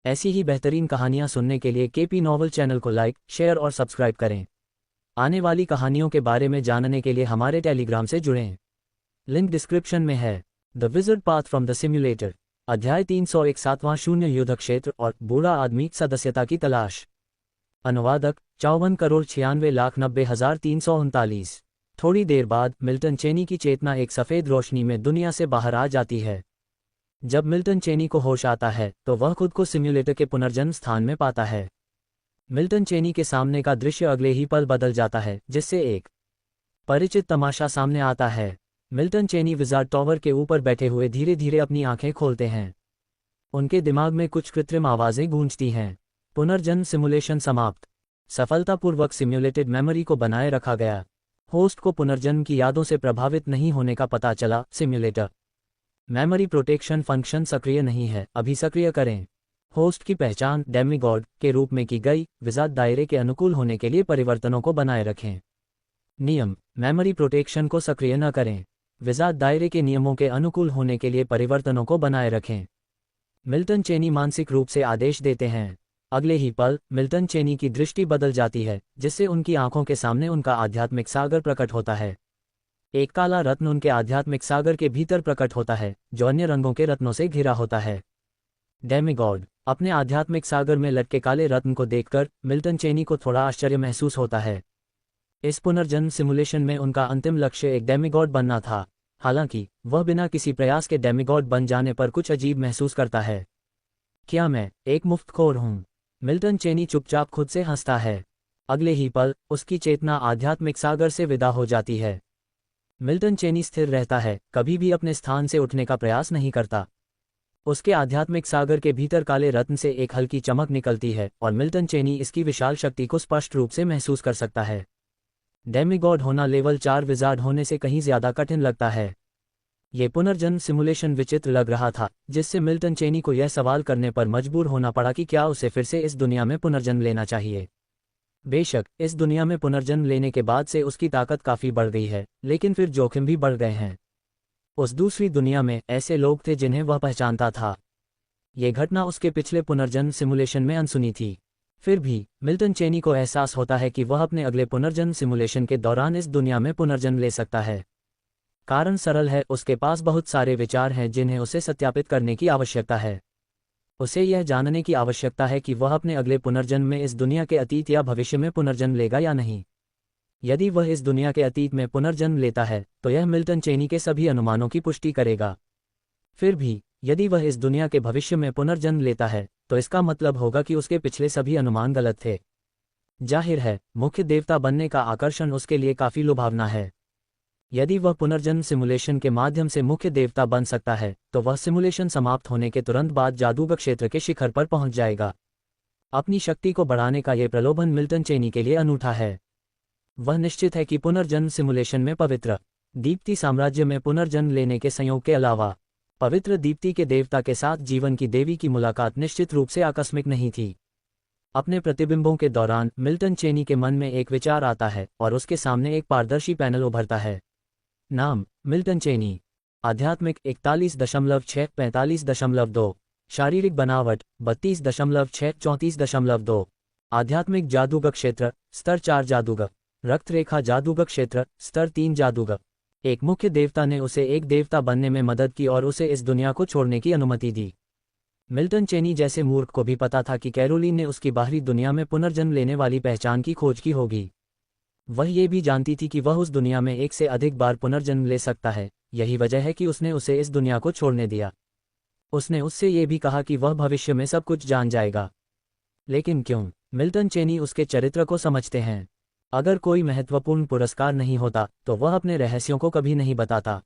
ऐसी ही बेहतरीन कहानियाँ सुनने के लिए केपी नॉवल चैनल को लाइक, शेयर और सब्सक्राइब करें। आने वाली कहानियों के बारे में जानने के लिए हमारे टेलीग्राम से जुड़ें। लिंक डिस्क्रिप्शन में है। The wizard path from the simulator, अध्याय 301 7वां शून्य युद्ध क्षेत्र और बूढ़ा आदमी सदस्यता की तलाश। अनुवादक 54,96,90,339। थोड़ी देर बाद मिल्टन चेनी की चेतना एक सफ़ेद रोशनी में दुनिया से बाहर आ जाती है। जब मिल्टन चेनी को होश आता है तो वह खुद को सिम्युलेटर के पुनर्जन्म स्थान में पाता है। मिल्टन चेनी के सामने का दृश्य अगले ही पल बदल जाता है, जिससे एक परिचित तमाशा सामने आता है। मिल्टन चेनी विज़ार्ड टावर के ऊपर बैठे हुए धीरे धीरे अपनी आंखें खोलते हैं। उनके दिमाग में कुछ कृत्रिम आवाज़ें गूंजती हैं। पुनर्जन्म सिमुलेशन समाप्त। सफलतापूर्वक सिम्युलेटेड मेमोरी को बनाए रखा गया। होस्ट को पुनर्जन्म की यादों से प्रभावित नहीं होने का पता चला। सिम्युलेटर मेमोरी प्रोटेक्शन फंक्शन सक्रिय नहीं है, अभी सक्रिय करें। होस्ट की पहचान डेमिगॉड के रूप में की गई। विज़ार्ड दायरे के अनुकूल होने के लिए परिवर्तनों को बनाए रखें। नियम, मेमोरी प्रोटेक्शन को सक्रिय न करें। विज़ार्ड दायरे के नियमों के अनुकूल होने के लिए परिवर्तनों को बनाए रखें। मिल्टन चेनी मानसिक रूप से आदेश देते हैं। अगले ही पल मिल्टन चेनी की दृष्टि बदल जाती है, जिससे उनकी आंखों के सामने उनका आध्यात्मिक सागर प्रकट होता है। एक काला रत्न उनके आध्यात्मिक सागर के भीतर प्रकट होता है, जो अन्य रंगों के रत्नों से घिरा होता है। डेमिगॉड अपने आध्यात्मिक सागर में लटके काले रत्न को देखकर मिल्टन चेनी को थोड़ा आश्चर्य महसूस होता है। इस पुनर्जन्म सिमुलेशन में उनका अंतिम लक्ष्य एक डेमिगॉड बनना था। हालांकि वह बिना किसी प्रयास के डेमिगॉड बन जाने पर कुछ अजीब महसूस करता है। क्या मैं एक मुफ्तखोर हूँ? मिल्टन चेनी चुपचाप खुद से हंसता है। अगले ही पल उसकी चेतना आध्यात्मिक सागर से विदा हो जाती है। मिल्टन चेनी स्थिर रहता है, कभी भी अपने स्थान से उठने का प्रयास नहीं करता। उसके आध्यात्मिक सागर के भीतर काले रत्न से एक हल्की चमक निकलती है और मिल्टन चेनी इसकी विशाल शक्ति को स्पष्ट रूप से महसूस कर सकता है। डेमिगॉड होना लेवल 4 विज़ार्ड होने से कहीं ज्यादा कठिन लगता है। ये पुनर्जन्म सिमुलेशन विचित्र लग रहा था, जिससे मिल्टन चेनी को यह सवाल करने पर मजबूर होना पड़ा कि क्या उसे फिर से इस दुनिया में पुनर्जन्म लेना चाहिए। बेशक इस दुनिया में पुनर्जन्म लेने के बाद से उसकी ताकत काफ़ी बढ़ गई है, लेकिन फिर जोखिम भी बढ़ गए हैं। उस दूसरी दुनिया में ऐसे लोग थे जिन्हें वह पहचानता था। ये घटना उसके पिछले पुनर्जन्म सिमुलेशन में अनसुनी थी। फिर भी मिल्टन चेनी को एहसास होता है कि वह अपने अगले पुनर्जन्म सिमुलेशन के दौरान इस दुनिया में पुनर्जन्म ले सकता है। कारण सरल है, उसके पास बहुत सारे विचार हैं जिन्हें उसे सत्यापित करने की आवश्यकता है। उसे यह जानने की आवश्यकता है कि वह अपने अगले पुनर्जन्म में इस दुनिया के अतीत या भविष्य में पुनर्जन्म लेगा या नहीं। यदि वह इस दुनिया के अतीत में पुनर्जन्म लेता है तो यह मिल्टन चेनी के सभी अनुमानों की पुष्टि करेगा। फिर भी यदि वह इस दुनिया के भविष्य में पुनर्जन्म लेता है तो इसका मतलब होगा कि उसके पिछले सभी अनुमान गलत थे। जाहिर है मुख्य देवता बनने का आकर्षण उसके लिए काफ़ी लुभावना है। यदि वह पुनर्जन्म सिमुलेशन के माध्यम से मुख्य देवता बन सकता है तो वह सिमुलेशन समाप्त होने के तुरंत बाद जादूगर क्षेत्र के शिखर पर पहुंच जाएगा। अपनी शक्ति को बढ़ाने का यह प्रलोभन मिल्टन चेनी के लिए अनूठा है। वह निश्चित है कि पुनर्जन्म सिमुलेशन में पवित्र दीप्ति साम्राज्य में पुनर्जन्म लेने के संयोग के अलावा पवित्र दीप्ति के देवता के साथ जीवन की देवी की मुलाकात निश्चित रूप से आकस्मिक नहीं थी। अपने प्रतिबिंबों के दौरान मिल्टन चेनी के मन में एक विचार आता है और उसके सामने एक पारदर्शी पैनल उभरता है। नाम मिल्टन चेनी। आध्यात्मिक 41.6 45.2। शारीरिक बनावट 32.6 34.2। आध्यात्मिक जादूगर क्षेत्र स्तर 4 जादूगर। रक्त रेखा जादूगर क्षेत्र स्तर 3 जादूगर। एक मुख्य देवता ने उसे एक देवता बनने में मदद की और उसे इस दुनिया को छोड़ने की अनुमति दी। मिल्टन चेनी जैसे मूर्ख को भी पता था कि कैरोलीन ने उसकी बाहरी दुनिया में पुनर्जन्म लेने वाली पहचान की खोज की होगी। वह ये भी जानती थी कि वह उस दुनिया में एक से अधिक बार पुनर्जन्म ले सकता है। यही वजह है कि उसने उसे इस दुनिया को छोड़ने दिया। उसने उससे ये भी कहा कि वह भविष्य में सब कुछ जान जाएगा। लेकिन क्यों? मिल्टन चेनी उसके चरित्र को समझते हैं। अगर कोई महत्वपूर्ण पुरस्कार नहीं होता तो वह अपने रहस्यों को कभी नहीं बताता।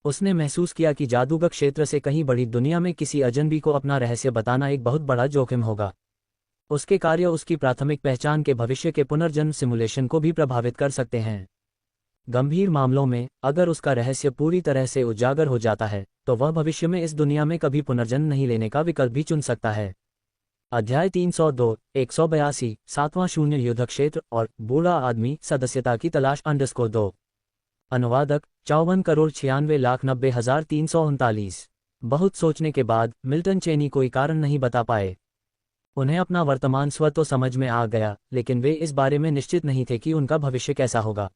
उसने महसूस किया कि जादूगर क्षेत्र से कहीं बड़ी दुनिया में किसी अजनबी को अपना रहस्य बताना एक बहुत बड़ा जोखिम होगा। उसके कार्य उसकी प्राथमिक पहचान के भविष्य के पुनर्जन्म सिमुलेशन को भी प्रभावित कर सकते हैं। गंभीर मामलों में अगर उसका रहस्य पूरी तरह से उजागर हो जाता है तो वह भविष्य में इस दुनिया में कभी पुनर्जन्म नहीं लेने का विकल्प भी चुन सकता है। अध्याय 302 182 7वां शून्य युद्ध क्षेत्र और बूढ़ा आदमी सदस्यता की तलाश _2। अनुवादक 54,96,90,339। बहुत सोचने के बाद मिल्टन चेनी कोई कारण नहीं बता पाए। उन्हें अपना वर्तमान स्व तो समझ में आ गया, लेकिन वे इस बारे में निश्चित नहीं थे कि उनका भविष्य कैसा होगा।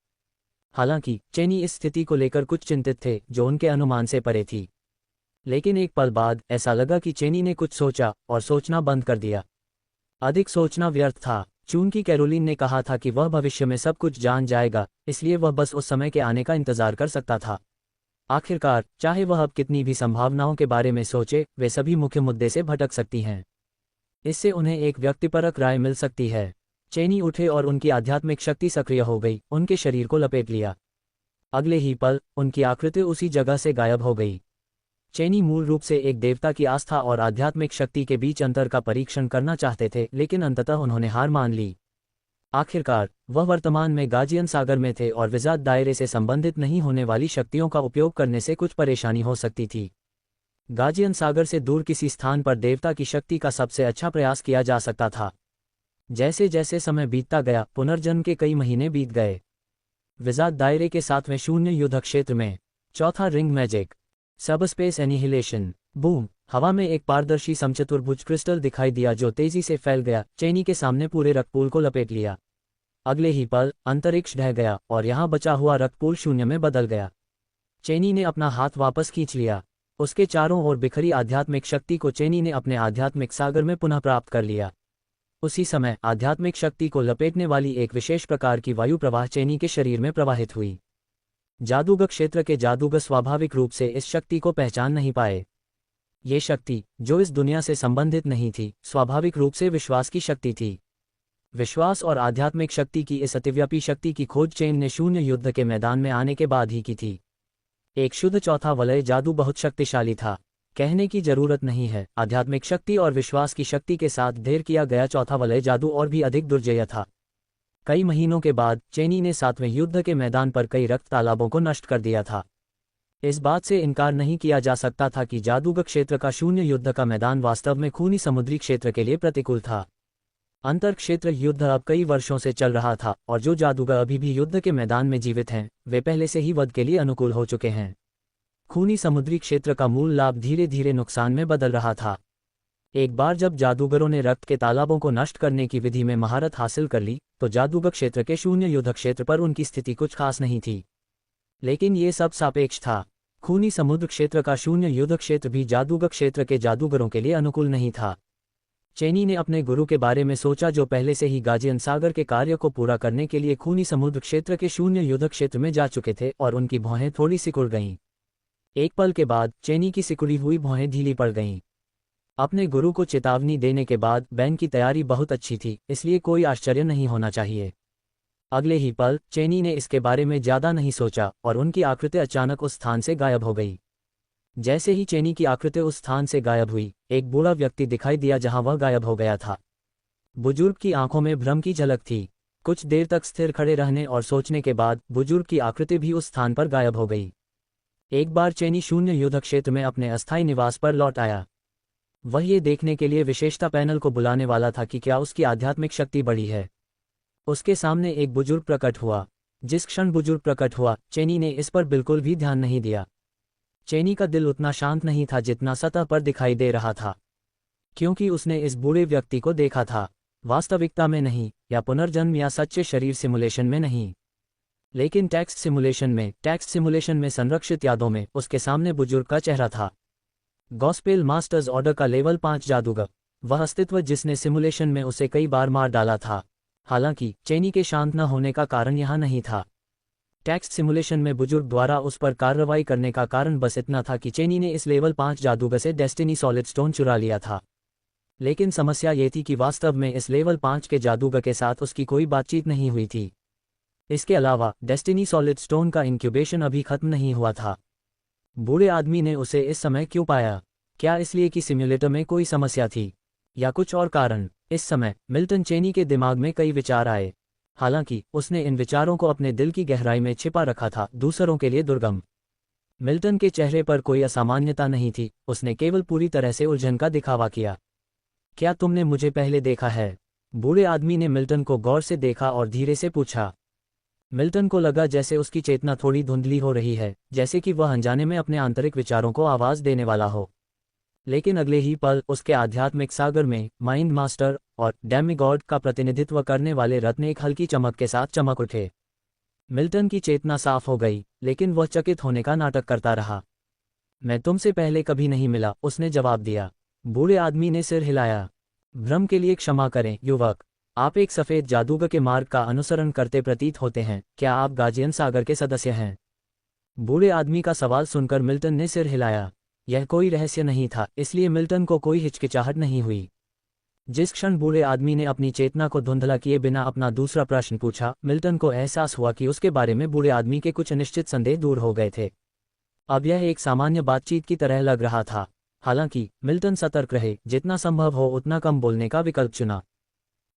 हालांकि चेनी इस स्थिति को लेकर कुछ चिंतित थे जो उनके अनुमान से परे थी। लेकिन एक पल बाद ऐसा लगा कि चेनी ने कुछ सोचा और सोचना बंद कर दिया। अधिक सोचना व्यर्थ था। चूंकि कैरोलिन ने कहा था कि वह भविष्य में सब कुछ जान जाएगा, इसलिए वह बस उस समय के आने का इंतजार कर सकता था। आखिरकार, चाहे वह अब कितनी भी संभावनाओं के बारे में सोचे, वे सभी मुख्य मुद्दे से भटक सकती हैं। इससे उन्हें एक व्यक्तिपरक राय मिल सकती है। चेनी उठे और उनकी आध्यात्मिक शक्ति सक्रिय हो गई, उनके शरीर को लपेट लिया। अगले ही पल उनकी आकृति उसी जगह से गायब हो गई। चेनी मूल रूप से एक देवता की आस्था और आध्यात्मिक शक्ति के बीच अंतर का परीक्षण करना चाहते थे, लेकिन अंततः उन्होंने हार मान ली। आखिरकार, वह वर्तमान में गाजियन सागर में थे और विजात दायरे से संबंधित नहीं होने वाली शक्तियों का उपयोग करने से कुछ परेशानी हो सकती थी। गाजियन सागर से दूर किसी स्थान पर देवता की शक्ति का सबसे अच्छा प्रयास किया जा सकता था। जैसे जैसे समय बीतता गया, पुनर्जन्म के कई महीने बीत गए। विजात दायरे के 7वें शून्य युद्ध क्षेत्र में चौथा ring magic subspace annihilation. Boom! हवा में एक पारदर्शी समचतुर्भुज क्रिस्टल दिखाई दिया जो तेजी से फैल गया, चेनी के सामने पूरे रक्तपूल को लपेट लिया। अगले ही पल अंतरिक्ष ढह गया और यहां बचा हुआ रक्तपूल शून्य में बदल गया। चेनी ने अपना हाथ वापस खींच लिया। उसके चारों ओर बिखरी आध्यात्मिक शक्ति को चेनी ने अपने आध्यात्मिक सागर में पुनः प्राप्त कर लिया। उसी समय आध्यात्मिक शक्ति को लपेटने वाली एक विशेष प्रकार की वायु प्रवाह चेनी के शरीर में प्रवाहित हुई। जादूगर क्षेत्र के जादूगर स्वाभाविक रूप से इस शक्ति को पहचान नहीं पाए। ये शक्ति, जो इस दुनिया से संबंधित नहीं थी, स्वाभाविक रूप से विश्वास की शक्ति थी। विश्वास और आध्यात्मिक शक्ति की इस अतिव्यापी शक्ति की खोज चेन ने शून्य युद्ध के मैदान में आने के बाद ही की थी। एक शुद्ध चौथा वलय जादू बहुत शक्तिशाली था। कहने की जरूरत नहीं है, आध्यात्मिक शक्ति और विश्वास की शक्ति के साथ ढेर किया गया चौथा वलय जादू और भी अधिक दुर्जेय था। कई महीनों के बाद चेनी ने 7वें युद्ध के मैदान पर कई रक्त तालाबों को नष्ट कर दिया था। इस बात से इनकार नहीं किया जा सकता था कि जादूगर क्षेत्र का शून्य युद्ध का मैदान वास्तव में खूनी समुद्री क्षेत्र के लिए प्रतिकूल था। अंतर क्षेत्र युद्ध अब कई वर्षों से चल रहा था और जो जादूगर अभी भी युद्ध के मैदान में जीवित हैं, वे पहले से ही वध के लिए अनुकूल हो चुके हैं। खूनी समुद्री क्षेत्र का मूल लाभ धीरे धीरे नुकसान में बदल रहा था। एक बार जब जादूगरों ने रक्त के तालाबों को नष्ट करने की विधि में महारत हासिल कर ली, तो जादूगर क्षेत्र के शून्य युद्ध क्षेत्र पर उनकी स्थिति कुछ खास नहीं थी। लेकिन ये सब सापेक्ष था। खूनी समुद्र क्षेत्र का शून्य युद्ध क्षेत्र भी जादूगर क्षेत्र के जादूगरों के लिए अनुकूल नहीं था। चेनी ने अपने गुरु के बारे में सोचा जो पहले से ही गाजियन सागर के कार्य को पूरा करने के लिए खूनी समुद्र क्षेत्र के शून्य युद्ध क्षेत्र में जा चुके थे और उनकी भौहें थोड़ी सिकुड़ गईं। एक पल के बाद चेनी की सिकुड़ी हुई भौहें ढीली पड़ गईं। अपने गुरु को चेतावनी देने के बाद बैन की तैयारी बहुत अच्छी थी, इसलिए कोई आश्चर्य नहीं होना चाहिए। अगले ही पल चेनी ने इसके बारे में ज्यादा नहीं सोचा और उनकी आकृति अचानक उस स्थान से गायब हो गई। जैसे ही चेनी की आकृति उस स्थान से गायब हुई, एक बूढ़ा व्यक्ति दिखाई दिया जहां वह गायब हो गया था। बुजुर्ग की आंखों में भ्रम की झलक थी। कुछ देर तक स्थिर खड़े रहने और सोचने के बाद बुजुर्ग की आकृति भी उस स्थान पर गायब हो गई। एक बार चेनी शून्य युद्ध क्षेत्र में अपने अस्थायी निवास पर लौट आया। वह ये देखने के लिए विशेषता पैनल को बुलाने वाला था कि क्या उसकी आध्यात्मिक शक्ति बढ़ी है। उसके सामने एक बुजुर्ग प्रकट हुआ। जिस क्षण बुजुर्ग प्रकट हुआ, चेनी ने इस पर बिल्कुल भी ध्यान नहीं दिया। चेनी का दिल उतना शांत नहीं था जितना सतह पर दिखाई दे रहा था, क्योंकि उसने इस बूढ़े व्यक्ति को देखा था, वास्तविकता में नहीं, या पुनर्जन्म या सच्चे शरीर सिमुलेशन में नहीं, लेकिन टेक्स्ट सिमुलेशन में संरक्षित यादों में उसके सामने बुजुर्ग का चेहरा था। गॉस्पेल मास्टर्स ऑर्डर का लेवल 5 जादूगर, वह अस्तित्व जिसने सिमुलेशन में उसे कई बार मार डाला था। हालांकि चेनी के शांत न होने का कारण यहां नहीं था। टेक्स्ट सिमुलेशन में बुजुर्ग द्वारा उस पर कार्रवाई करने का कारण बस इतना था कि चेनी ने इस लेवल 5 जादूगर से डेस्टिनी सॉलिड स्टोन चुरा लिया था। लेकिन समस्या ये थी कि वास्तव में इस लेवल 5 के जादूगर के साथ उसकी कोई बातचीत नहीं हुई थी। इसके अलावा डेस्टिनी सॉलिड स्टोन का इंक्यूबेशन अभी खत्म नहीं हुआ था। बूढ़े आदमी ने उसे इस समय क्यों पाया? क्या इसलिए कि सिम्युलेटर में कोई समस्या थी, या कुछ और कारण? इस समय मिल्टन चेनी के दिमाग में कई विचार आए। हालांकि उसने इन विचारों को अपने दिल की गहराई में छिपा रखा था, दूसरों के लिए दुर्गम। मिल्टन के चेहरे पर कोई असामान्यता नहीं थी, उसने केवल पूरी तरह से उलझन का दिखावा किया। क्या तुमने मुझे पहले देखा है? बूढ़े आदमी ने मिल्टन को गौर से देखा और धीरे से पूछा। मिल्टन को लगा जैसे उसकी चेतना थोड़ी धुंधली हो रही है, जैसे कि वह अनजाने में अपने आंतरिक विचारों को आवाज देने वाला हो। लेकिन अगले ही पल उसके आध्यात्मिक सागर में माइंड मास्टर और डेमिगॉड का प्रतिनिधित्व करने वाले रत्न एक हल्की चमक के साथ चमक उठे। मिल्टन की चेतना साफ हो गई, लेकिन वह चकित होने का नाटक करता रहा। मैं तुमसे पहले कभी नहीं मिला, उसने जवाब दिया। बूढ़े आदमी ने सिर हिलाया। भ्रम के लिए क्षमा करें युवक, आप एक सफ़ेद जादूगर के मार्ग का अनुसरण करते प्रतीत होते हैं। क्या आप गार्जियन सागर के सदस्य हैं? बूढ़े आदमी का सवाल सुनकर मिल्टन ने सिर हिलाया। यह कोई रहस्य नहीं था, इसलिए मिल्टन को कोई हिचकिचाहट नहीं हुई। जिस क्षण बूढ़े आदमी ने अपनी चेतना को धुंधला किए बिना अपना दूसरा प्रश्न पूछा, मिल्टन को एहसास हुआ कि उसके बारे में बूढ़े आदमी के कुछ अनिश्चित संदेह दूर हो गए थे। अब यह एक सामान्य बातचीत की तरह लग रहा था। हालांकि मिल्टन सतर्क रहे, जितना संभव हो उतना कम बोलने का विकल्प चुना।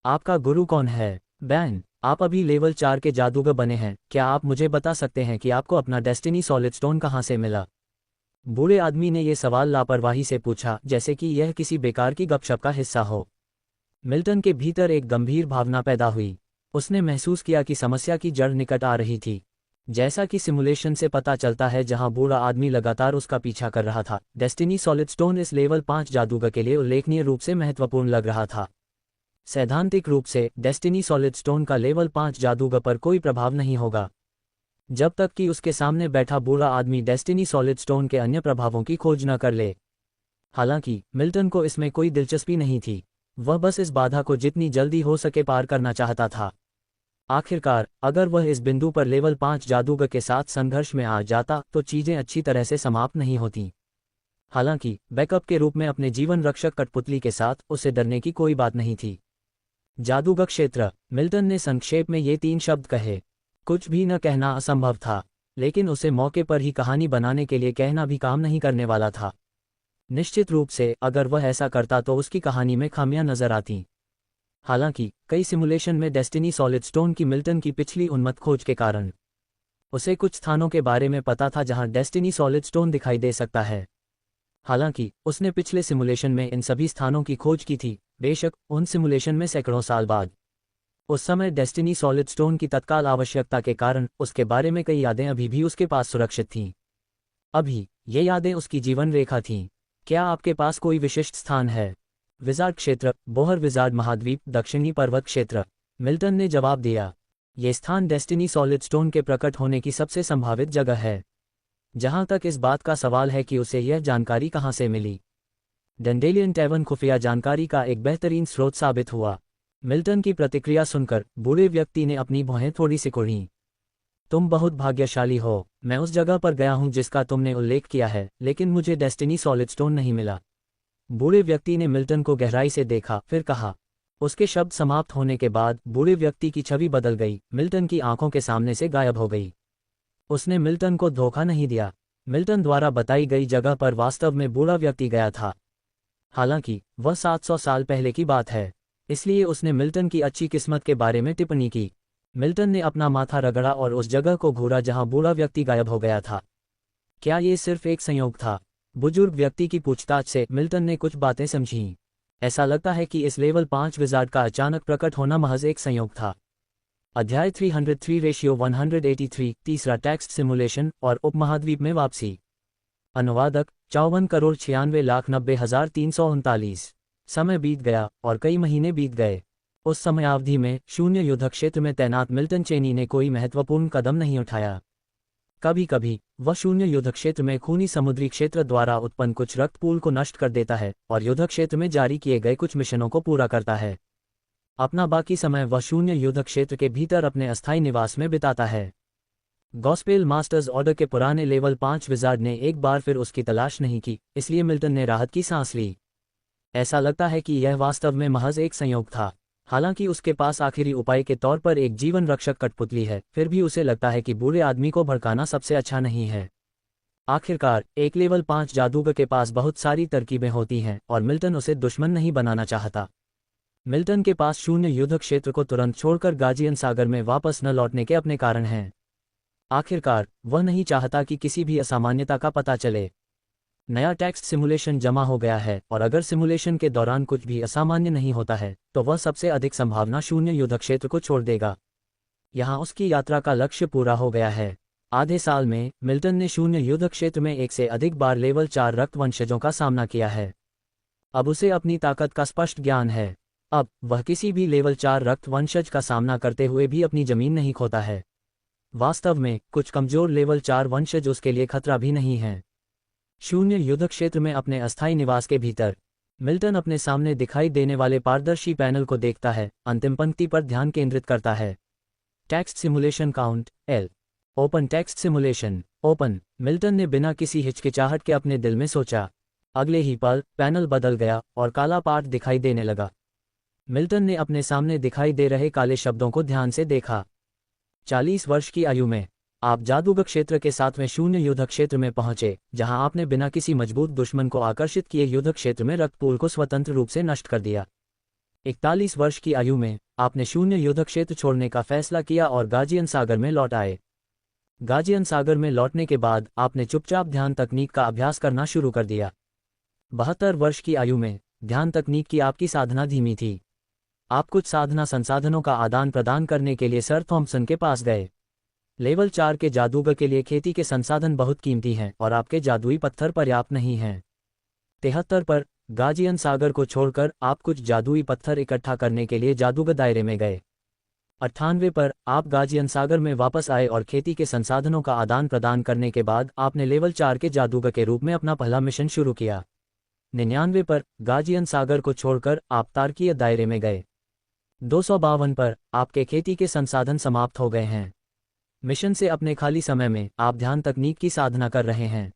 आपका गुरु कौन है? बैन, आप अभी लेवल 4 के जादूगर बने हैं, क्या आप मुझे बता सकते हैं कि आपको अपना डेस्टिनी सॉलिड स्टोन कहाँ से मिला? बूढ़े आदमी ने यह सवाल लापरवाही से पूछा, जैसे कि यह किसी बेकार की गपशप का हिस्सा हो। मिल्टन के भीतर एक गंभीर भावना पैदा हुई। उसने महसूस किया कि समस्या की जड़ निकट आ रही थी। जैसा कि सिमुलेशन से पता चलता है जहां बूढ़ा आदमी लगातार उसका पीछा कर रहा था, डेस्टिनी सॉलिड स्टोन इस लेवल 5 जादूगर के लिए उल्लेखनीय रूप से महत्वपूर्ण लग रहा था। सैद्धांतिक रूप से डेस्टिनी सॉलिड स्टोन का लेवल 5 जादूगर पर कोई प्रभाव नहीं होगा, जब तक कि उसके सामने बैठा बूढ़ा आदमी डेस्टिनी सॉलिड स्टोन के अन्य प्रभावों की खोज न कर ले। हालांकि मिल्टन को इसमें कोई दिलचस्पी नहीं थी। वह बस इस बाधा को जितनी जल्दी हो सके पार करना चाहता था। आखिरकार, अगर वह इस बिंदु पर लेवल 5 जादूगर के साथ संघर्ष में आ जाता तो चीजें अच्छी तरह से समाप्त नहीं होती। हालांकि बैकअप के रूप में अपने जीवन रक्षक कठपुतली के साथ उसे डरने की कोई बात नहीं थी। जादूगर क्षेत्र, मिल्टन ने संक्षेप में ये 3 शब्द कहे। कुछ भी न कहना असंभव था, लेकिन उसे मौके पर ही कहानी बनाने के लिए कहना भी काम नहीं करने वाला था। निश्चित रूप से अगर वह ऐसा करता तो उसकी कहानी में खामियां नजर आती। हालांकि कई सिमुलेशन में डेस्टिनी सॉलिड स्टोन की मिल्टन की पिछली उन्मत्त खोज के कारण उसे कुछ स्थानों के बारे में पता था जहां डेस्टिनी सॉलिड स्टोन दिखाई दे सकता है। हालांकि उसने पिछले सिमुलेशन में इन सभी स्थानों की खोज की थी, बेशक उन सिमुलेशन में सैकड़ों साल बाद। उस समय डेस्टिनी सॉलिड स्टोन की तत्काल आवश्यकता के कारण उसके बारे में कई यादें अभी भी उसके पास सुरक्षित थीं। अभी ये यादें उसकी जीवन रेखा थीं। क्या आपके पास कोई विशिष्ट स्थान है? विजार्ड क्षेत्र, बोहर विजार्ड महाद्वीप, दक्षिणी पर्वत क्षेत्र, मिल्टन ने जवाब दिया। ये स्थान डेस्टिनी सॉलिड स्टोन के प्रकट होने की सबसे संभावित जगह है। जहां तक इस बात का सवाल है कि उसे यह जानकारी कहां से मिली, डेंडेलियन टैवर्न खुफिया जानकारी का एक बेहतरीन स्रोत साबित हुआ। मिल्टन की प्रतिक्रिया सुनकर बूढ़े व्यक्ति ने अपनी भौहें थोड़ी सिकुड़ी। तुम बहुत भाग्यशाली हो, मैं उस जगह पर गया हूं जिसका तुमने उल्लेख किया है, लेकिन मुझे डेस्टिनी सॉलिड स्टोन नहीं मिला। बूढ़े व्यक्ति ने मिल्टन को गहराई से देखा, फिर कहा। उसके शब्द समाप्त होने के बाद बूढ़े व्यक्ति की छवि बदल गई, मिल्टन की आंखों के सामने से गायब हो गई। उसने मिल्टन को धोखा नहीं दिया। मिल्टन द्वारा बताई गई जगह पर वास्तव में बूढ़ा व्यक्ति गया था। हालांकि वह 700 साल पहले की बात है, इसलिए उसने मिल्टन की अच्छी किस्मत के बारे में टिप्पणी की। मिल्टन ने अपना माथा रगड़ा और उस जगह को घूरा जहां बूढ़ा व्यक्ति गायब हो गया था। क्या ये सिर्फ एक संयोग था? बुजुर्ग व्यक्ति की पूछताछ से मिल्टन ने कुछ बातें समझीं। ऐसा लगता है कि इस लेवल 5 विजार्ड का अचानक प्रकट होना महज एक संयोग था। अध्याय 303/183, तीसरा टेक्स्ट सिमुलेशन और उपमहाद्वीप में वापसी। अनुवादक 54,96,90,339। समय बीत गया और कई महीने बीत गए। उस समयावधि में शून्य युद्ध क्षेत्र में तैनात मिल्टन चेनी ने कोई महत्वपूर्ण कदम नहीं उठाया। कभी कभी वह शून्य युद्ध क्षेत्र में खूनी समुद्री क्षेत्र द्वारा उत्पन्न कुछ रक्त पूल को नष्ट कर देता है और युद्ध क्षेत्र में जारी किए गए कुछ मिशनों को पूरा करता है। अपना बाकी समय वह शून्य युद्ध क्षेत्र के भीतर अपने अस्थायी निवास में बिताता है। गॉस्पेल मास्टर्स ऑर्डर के पुराने लेवल 5 विजार्ड ने एक बार फिर उसकी तलाश नहीं की, इसलिए मिल्टन ने राहत की सांस ली। ऐसा लगता है कि यह वास्तव में महज एक संयोग था। हालांकि उसके पास आखिरी उपाय के तौर पर एक जीवन रक्षक कठपुतली है, फिर भी उसे लगता है कि बूढ़े आदमी को भड़काना सबसे अच्छा नहीं है। आखिरकार एक लेवल 5 जादूगर के पास बहुत सारी तरकीबें होती हैं और मिल्टन उसे दुश्मन नहीं बनाना चाहता। मिल्टन के पास शून्य युद्ध क्षेत्र को तुरंत छोड़कर गार्जियन सागर में वापस न लौटने के अपने कारण हैं। आखिरकार वह नहीं चाहता कि किसी भी असामान्यता का पता चले। नया टेक्स्ट सिमुलेशन जमा हो गया है और अगर सिमुलेशन के दौरान कुछ भी असामान्य नहीं होता है तो वह सबसे अधिक संभावना शून्य युद्ध क्षेत्र को छोड़ देगा। यहाँ उसकी यात्रा का लक्ष्य पूरा हो गया है। आधे साल में मिल्टन ने शून्य युद्ध क्षेत्र में 1 से अधिक बार लेवल 4 रक्त वंशजों का सामना किया है। अब उसे अपनी ताकत का स्पष्ट ज्ञान है। अब वह किसी भी लेवल 4 रक्त वंशज का सामना करते हुए भी अपनी जमीन नहीं खोता है। वास्तव में कुछ कमजोर लेवल 4 वंशज उसके लिए खतरा भी नहीं हैं। शून्य युद्ध क्षेत्र में अपने अस्थायी निवास के भीतर मिल्टन अपने सामने दिखाई देने वाले पारदर्शी पैनल को देखता है, अंतिम पंक्ति पर ध्यान केंद्रित करता है। Text simulation count L। Open text simulation open. Milton ने बिना किसी हिचकिचाहट के अपने दिल में सोचा। अगले ही पल पैनल बदल गया और काला पाठ दिखाई देने लगा। मिल्टन ने अपने सामने दिखाई दे रहे काले शब्दों को ध्यान से देखा। 40 वर्ष की आयु में आप जादूगर क्षेत्र के 7वें शून्य युद्ध क्षेत्र में पहुंचे, जहां आपने बिना किसी मजबूत दुश्मन को आकर्षित किए युद्ध क्षेत्र में रक्तपूल को स्वतंत्र रूप से नष्ट कर दिया। 41 वर्ष की आयु में आपने शून्य युद्ध क्षेत्र छोड़ने का फैसला किया और गाजियन सागर में लौट आए। गाजियन सागर में लौटने के बाद आपने चुपचाप ध्यान तकनीक का अभ्यास करना शुरू कर दिया। 72 वर्ष की आयु में ध्यान तकनीक की आपकी साधना धीमी थी। आप कुछ साधना संसाधनों का आदान प्रदान करने के लिए सर थॉम्पसन के पास गए। लेवल 4 के जादूगर के लिए खेती के संसाधन बहुत कीमती हैं और आपके जादुई पत्थर पर्याप्त नहीं हैं। 73 पर गाजियन सागर को छोड़कर आप कुछ जादुई पत्थर इकट्ठा करने के लिए जादूगर दायरे में गए। 98 पर आप गाजियन सागर में वापस आए और खेती के संसाधनों का आदान प्रदान करने के बाद आपने लेवल 4 के जादूगर के रूप में अपना पहला मिशन शुरू किया। 99 पर गाजियन सागर को छोड़कर आप तारकीय दायरे में गए। 252 पर आपके खेती के संसाधन समाप्त हो गए हैं। मिशन से अपने खाली समय में आप ध्यान तकनीक की साधना कर रहे हैं।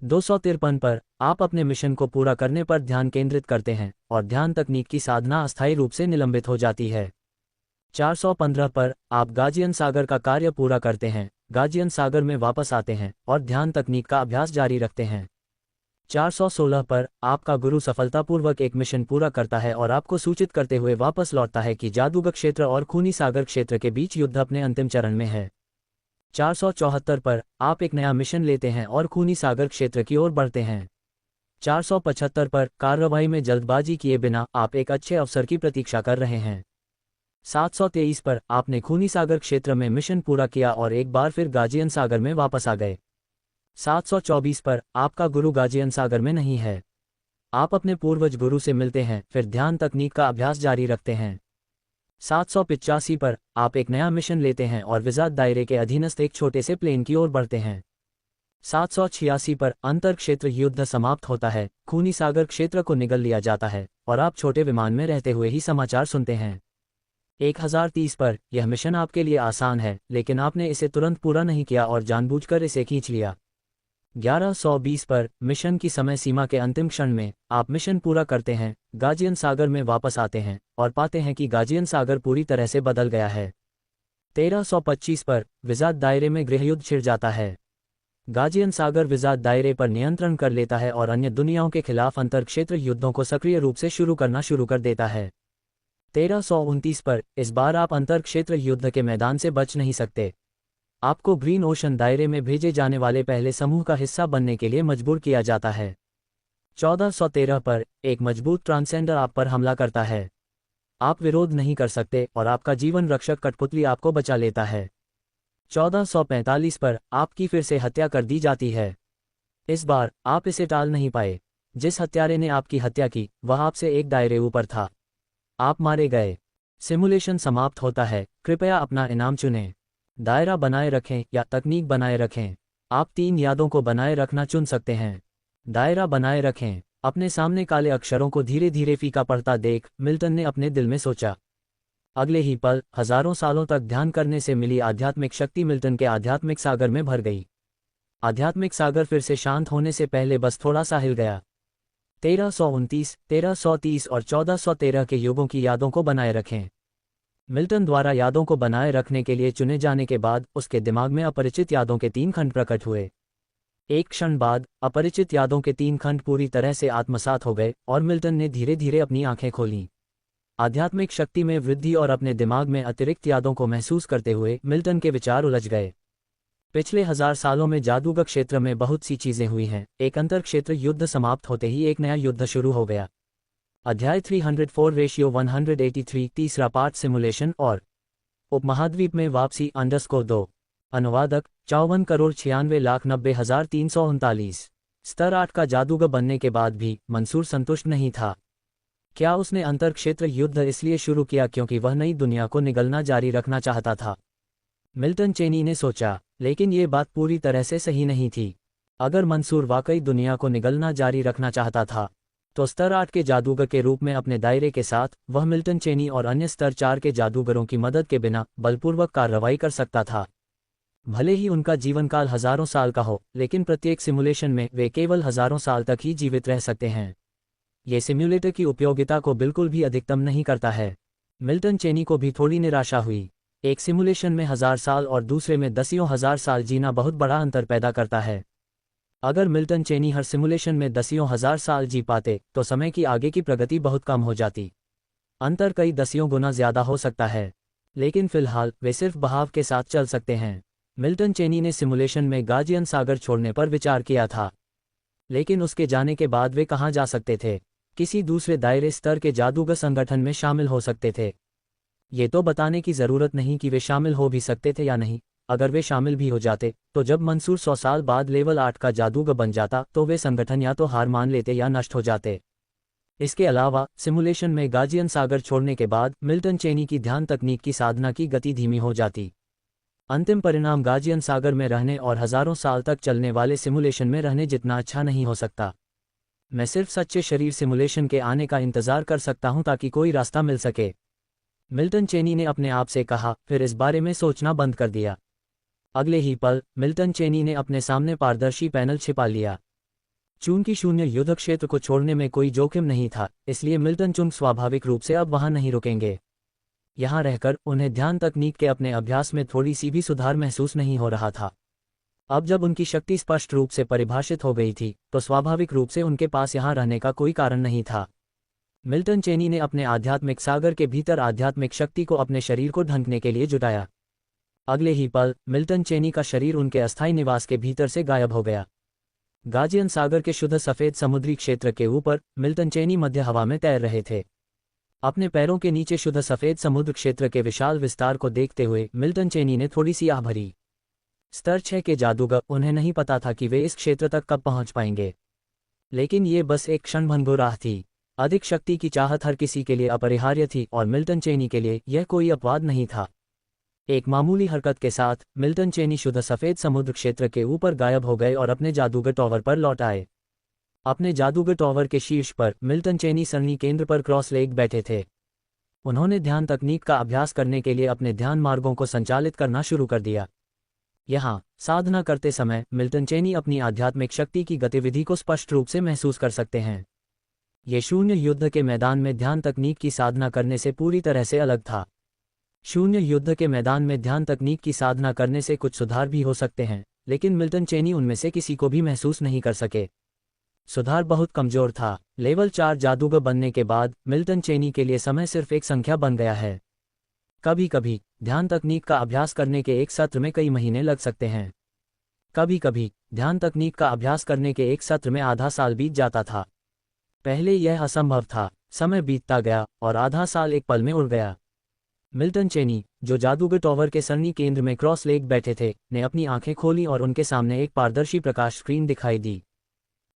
253 पर आप अपने मिशन को पूरा करने पर ध्यान केंद्रित करते हैं और ध्यान तकनीक की साधना अस्थायी रूप से निलंबित हो जाती है। 415 पर आप गाजियन सागर का कार्य पूरा करते हैं, गाजियन सागर में वापस आते हैं और ध्यान तकनीक का अभ्यास जारी रखते हैं। 416 पर आपका गुरु सफलतापूर्वक एक मिशन पूरा करता है और आपको सूचित करते हुए वापस लौटता है कि जादूगर क्षेत्र और खूनी सागर क्षेत्र के बीच युद्ध अपने अंतिम चरण में है। 474 पर आप एक नया मिशन लेते हैं और खूनी सागर क्षेत्र की ओर बढ़ते हैं। 475 पर कार्रवाई में जल्दबाजी किए बिना आप एक अच्छे अवसर की प्रतीक्षा कर रहे हैं। 723 पर आपने खूनी सागर क्षेत्र में मिशन पूरा किया और एक बार फिर गाजियन सागर में वापस आ गए। 724 पर आपका गुरु गाजियन सागर में नहीं है। आप अपने पूर्वज गुरु से मिलते हैं, फिर ध्यान तकनीक का अभ्यास जारी रखते हैं। 785 पर आप एक नया मिशन लेते हैं और विजात दायरे के अधीनस्थ एक छोटे से प्लेन की ओर बढ़ते हैं। 786 पर अंतर क्षेत्र युद्ध समाप्त होता है, खूनी सागर क्षेत्र को निगल लिया जाता है और आप छोटे विमान में रहते हुए ही समाचार सुनते हैं। 1030 पर यह मिशन आपके लिए आसान है, लेकिन आपने इसे तुरंत पूरा नहीं किया और जानबूझकर इसे खींच लिया। 1120 पर मिशन की समय सीमा के अंतिम क्षण में आप मिशन पूरा करते हैं, गाजियन सागर में वापस आते हैं और पाते हैं कि गाजियन सागर पूरी तरह से बदल गया है। 1325 पर विजात दायरे में गृहयुद्ध छिड़ जाता है। गाजियन सागर विजात दायरे पर नियंत्रण कर लेता है और अन्य दुनियाओं के खिलाफ अंतर क्षेत्र युद्धों को सक्रिय रूप से शुरू करना शुरू कर देता है। 1329 पर इस बार आप अंतर क्षेत्र युद्ध के मैदान से बच नहीं सकते। आपको ग्रीन ओशन दायरे में भेजे जाने वाले पहले समूह का हिस्सा बनने के लिए मजबूर किया जाता है। 1413 पर एक मजबूत ट्रांसेंडर आप पर हमला करता है। आप विरोध नहीं कर सकते और आपका जीवन रक्षक कठपुतली आपको बचा लेता है। 1445 पर आपकी फिर से हत्या कर दी जाती है। इस बार आप इसे टाल नहीं पाए। जिस हत्यारे ने आपकी हत्या की वह आपसे एक दायरे ऊपर था। आप मारे गए। सिमुलेशन समाप्त होता है, कृपया अपना इनाम चुनें। दायरा बनाए रखें या तकनीक बनाए रखें। आप 3 यादों को बनाए रखना चुन सकते हैं। दायरा बनाए रखें। अपने सामने काले अक्षरों को धीरे धीरे फीका पड़ता देख मिल्टन ने अपने दिल में सोचा। अगले ही पल हजारों सालों तक ध्यान करने से मिली आध्यात्मिक शक्ति मिल्टन के आध्यात्मिक सागर में भर गई। आध्यात्मिक सागर फिर से शांत होने से पहले बस थोड़ा सा हिल गया। 1329, 1330 और 1413 के युगों की यादों को बनाए रखें। मिल्टन द्वारा यादों को बनाए रखने के लिए चुने जाने के बाद उसके दिमाग में अपरिचित यादों के 3 खंड प्रकट हुए। एक क्षण बाद अपरिचित यादों के 3 खंड पूरी तरह से आत्मसात हो गए और मिल्टन ने धीरे धीरे अपनी आंखें खोलीं। आध्यात्मिक शक्ति में वृद्धि और अपने दिमाग में अतिरिक्त यादों को महसूस करते हुए मिल्टन के विचार उलझ गए। पिछले 1000 सालों में जादूगर क्षेत्र में बहुत सी चीजें हुई हैं। एक अंतर क्षेत्र युद्ध समाप्त होते ही एक नया युद्ध शुरू हो गया। अध्याय 304/183 तीसरा पार्ट सिमुलेशन और उपमहाद्वीप में वापसी _2 अनुवादक 54,96,90,339 स्तर 8 का जादूगर बनने के बाद भी मंसूर संतुष्ट नहीं था। क्या उसने अंतर क्षेत्र युद्ध इसलिए शुरू किया क्योंकि वह नई दुनिया को निगलना जारी रखना चाहता था? मिल्टन चेनी ने सोचा, लेकिन ये बात पूरी तरह से सही नहीं थी। अगर मंसूर वाकई दुनिया को निगलना जारी रखना चाहता था, तो स्तर 8 के जादूगर के रूप में अपने दायरे के साथ वह मिल्टन चेनी और अन्य स्तर 4 के जादूगरों की मदद के बिना बलपूर्वक कार्रवाई कर सकता था। भले ही उनका जीवनकाल हजारों साल का हो, लेकिन प्रत्येक सिमुलेशन में वे केवल हजारों साल तक ही जीवित रह सकते हैं। ये सिम्युलेटर की उपयोगिता को बिल्कुल भी अधिकतम नहीं करता है। मिल्टन चेनी को भी थोड़ी निराशा हुई। एक सिमुलेशन में 1000 साल और दूसरे में दसियों हजार साल जीना बहुत बड़ा अंतर पैदा करता है। अगर मिल्टन चेनी हर सिमुलेशन में दसियों हजार साल जी पाते तो समय की आगे की प्रगति बहुत कम हो जाती। अंतर कई दसियों गुना ज्यादा हो सकता है, लेकिन फिलहाल वे सिर्फ बहाव के साथ चल सकते हैं। मिल्टन चेनी ने सिमुलेशन में गाजियन सागर छोड़ने पर विचार किया था, लेकिन उसके जाने के बाद वे कहाँ जा सकते थे? किसी दूसरे दायरे स्तर के जादूगर संगठन में शामिल हो सकते थे। ये तो बताने की ज़रूरत नहीं कि वे शामिल हो भी सकते थे या नहीं। अगर वे शामिल भी हो जाते, तो जब मंसूर 100 साल बाद लेवल 8 का जादूगर बन जाता तो वे संगठन या तो हार मान लेते या नष्ट हो जाते। इसके अलावा सिमुलेशन में गाजियन सागर छोड़ने के बाद मिल्टन चेनी की ध्यान तकनीक की साधना की गति धीमी हो जाती। अंतिम परिणाम गाजियन सागर में रहने और हजारों साल तक चलने वाले सिमुलेशन में रहने जितना अच्छा नहीं हो सकता। मैं सिर्फ सच्चे शरीर सिमुलेशन के आने का इंतजार कर सकता हूं ताकि कोई रास्ता मिल सके, मिल्टन चेनी ने अपने आप से कहा, फिर इस बारे में सोचना बंद कर दिया। अगले ही पल मिल्टन चेनी ने अपने सामने पारदर्शी पैनल छिपा लिया। चूंकि शून्य युद्ध क्षेत्र को छोड़ने में कोई जोखिम नहीं था, इसलिए मिल्टन चुंग स्वाभाविक रूप से अब वहां नहीं रुकेंगे। यहां रहकर उन्हें ध्यान तकनीक के अपने अभ्यास में थोड़ी सी भी सुधार महसूस नहीं हो रहा था। अब जब उनकी शक्ति स्पष्ट रूप से परिभाषित हो गई थी, तो स्वाभाविक रूप से उनके पास यहां रहने का कोई कारण नहीं था। मिल्टन चेनी ने अपने आध्यात्मिक सागर के भीतर आध्यात्मिक शक्ति को अपने शरीर को ढंकने के लिए जुटाया। अगले ही पल मिल्टन चेनी का शरीर उनके अस्थायी निवास के भीतर से गायब हो गया। गाजियन सागर के शुद्ध सफेद समुद्री क्षेत्र के ऊपर मिल्टन चेनी मध्य हवा में तैर रहे थे। अपने पैरों के नीचे शुद्ध सफेद समुद्र क्षेत्र के विशाल विस्तार को देखते हुए मिल्टन चेनी ने थोड़ी सी आह भरी। स्तर 6 के जादूगर, उन्हें नहीं पता था कि वे इस क्षेत्र तक कब पहुंच पाएंगे, लेकिन ये बस एक क्षणभंगुर राह थी। अधिक शक्ति की चाहत हर किसी के लिए अपरिहार्य थी और मिल्टन चेनी के लिए यह कोई अपवाद नहीं था। एक मामूली हरकत के साथ मिल्टन चेनी शुद्ध सफेद समुद्र क्षेत्र के ऊपर गायब हो गए और अपने जादूगर टॉवर पर लौट आए। अपने जादूगर टॉवर के शीर्ष पर मिल्टन चेनी सरणी केंद्र पर क्रॉस लेग बैठे थे। उन्होंने ध्यान तकनीक का अभ्यास करने के लिए अपने ध्यान मार्गों को संचालित करना शुरू कर दिया। यहाँ साधना करते समय मिल्टन चेनी अपनी आध्यात्मिक शक्ति की गतिविधि को स्पष्ट रूप से महसूस कर सकते हैं। ये शून्य युद्ध के मैदान में ध्यान तकनीक की साधना करने से पूरी तरह से अलग था। शून्य युद्ध के मैदान में ध्यान तकनीक की साधना करने से कुछ सुधार भी हो सकते हैं, लेकिन मिल्टन चेनी उनमें से किसी को भी महसूस नहीं कर सके। सुधार बहुत कमजोर था। लेवल 4 जादूगर बनने के बाद मिल्टन चेनी के लिए समय सिर्फ एक संख्या बन गया है। कभी कभी ध्यान तकनीक का अभ्यास करने के एक सत्र में कई महीने लग सकते हैं। कभी कभी ध्यान तकनीक का अभ्यास करने के एक सत्र में आधा साल बीत जाता था। पहले यह असंभव था। समय बीतता गया और आधा साल एक पल में उड़ गया। मिल्टन चेनी, जो जादूगर टॉवर के सरणी केंद्र में क्रॉस लेग बैठे थे, ने अपनी आंखें खोली और उनके सामने एक पारदर्शी प्रकाश स्क्रीन दिखाई दी।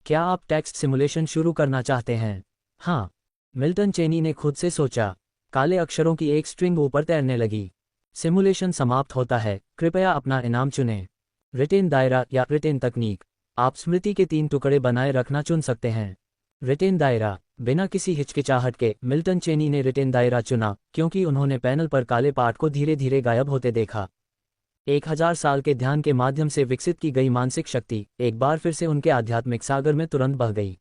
क्या आप टेक्स्ट सिमुलेशन शुरू करना चाहते हैं? हाँ, मिल्टन चेनी ने खुद से सोचा। काले अक्षरों की एक स्ट्रिंग ऊपर तैरने लगी। सिमुलेशन समाप्त होता है, कृपया अपना इनाम चुनें। रिटेन दायरा या रिटेन तकनीक। आप स्मृति के 3 टुकड़े बनाए रखना चुन सकते हैं। रिटेन दायरा। बिना किसी हिचकिचाहट के मिल्टन चेनी ने रिटेन दायरा चुना, क्योंकि उन्होंने पैनल पर काले पार्ट को धीरे धीरे गायब होते देखा। 1000 साल के ध्यान के माध्यम से विकसित की गई मानसिक शक्ति एक बार फिर से उनके आध्यात्मिक सागर में तुरंत बह गई।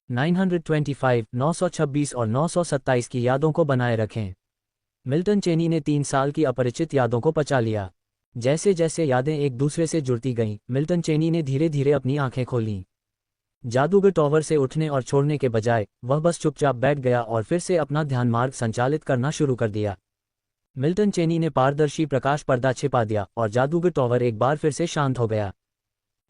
925, 926 और 927 की यादों को बनाए रखें। मिल्टन चेनी ने 3 साल की अपरिचित यादों को पचा लिया। जैसे जैसे यादें एक दूसरे से जुड़ती गईं, मिल्टन चेनी ने धीरे धीरे अपनी आंखें खोलीं। जादूगर टॉवर से उठने और छोड़ने के बजाय वह बस चुपचाप बैठ गया और फिर से अपना ध्यान मार्ग संचालित करना शुरू कर दिया। मिल्टन चेनी ने पारदर्शी प्रकाश पर्दा छिपा दिया और जादूगर टॉवर एक बार फिर से शांत हो गया।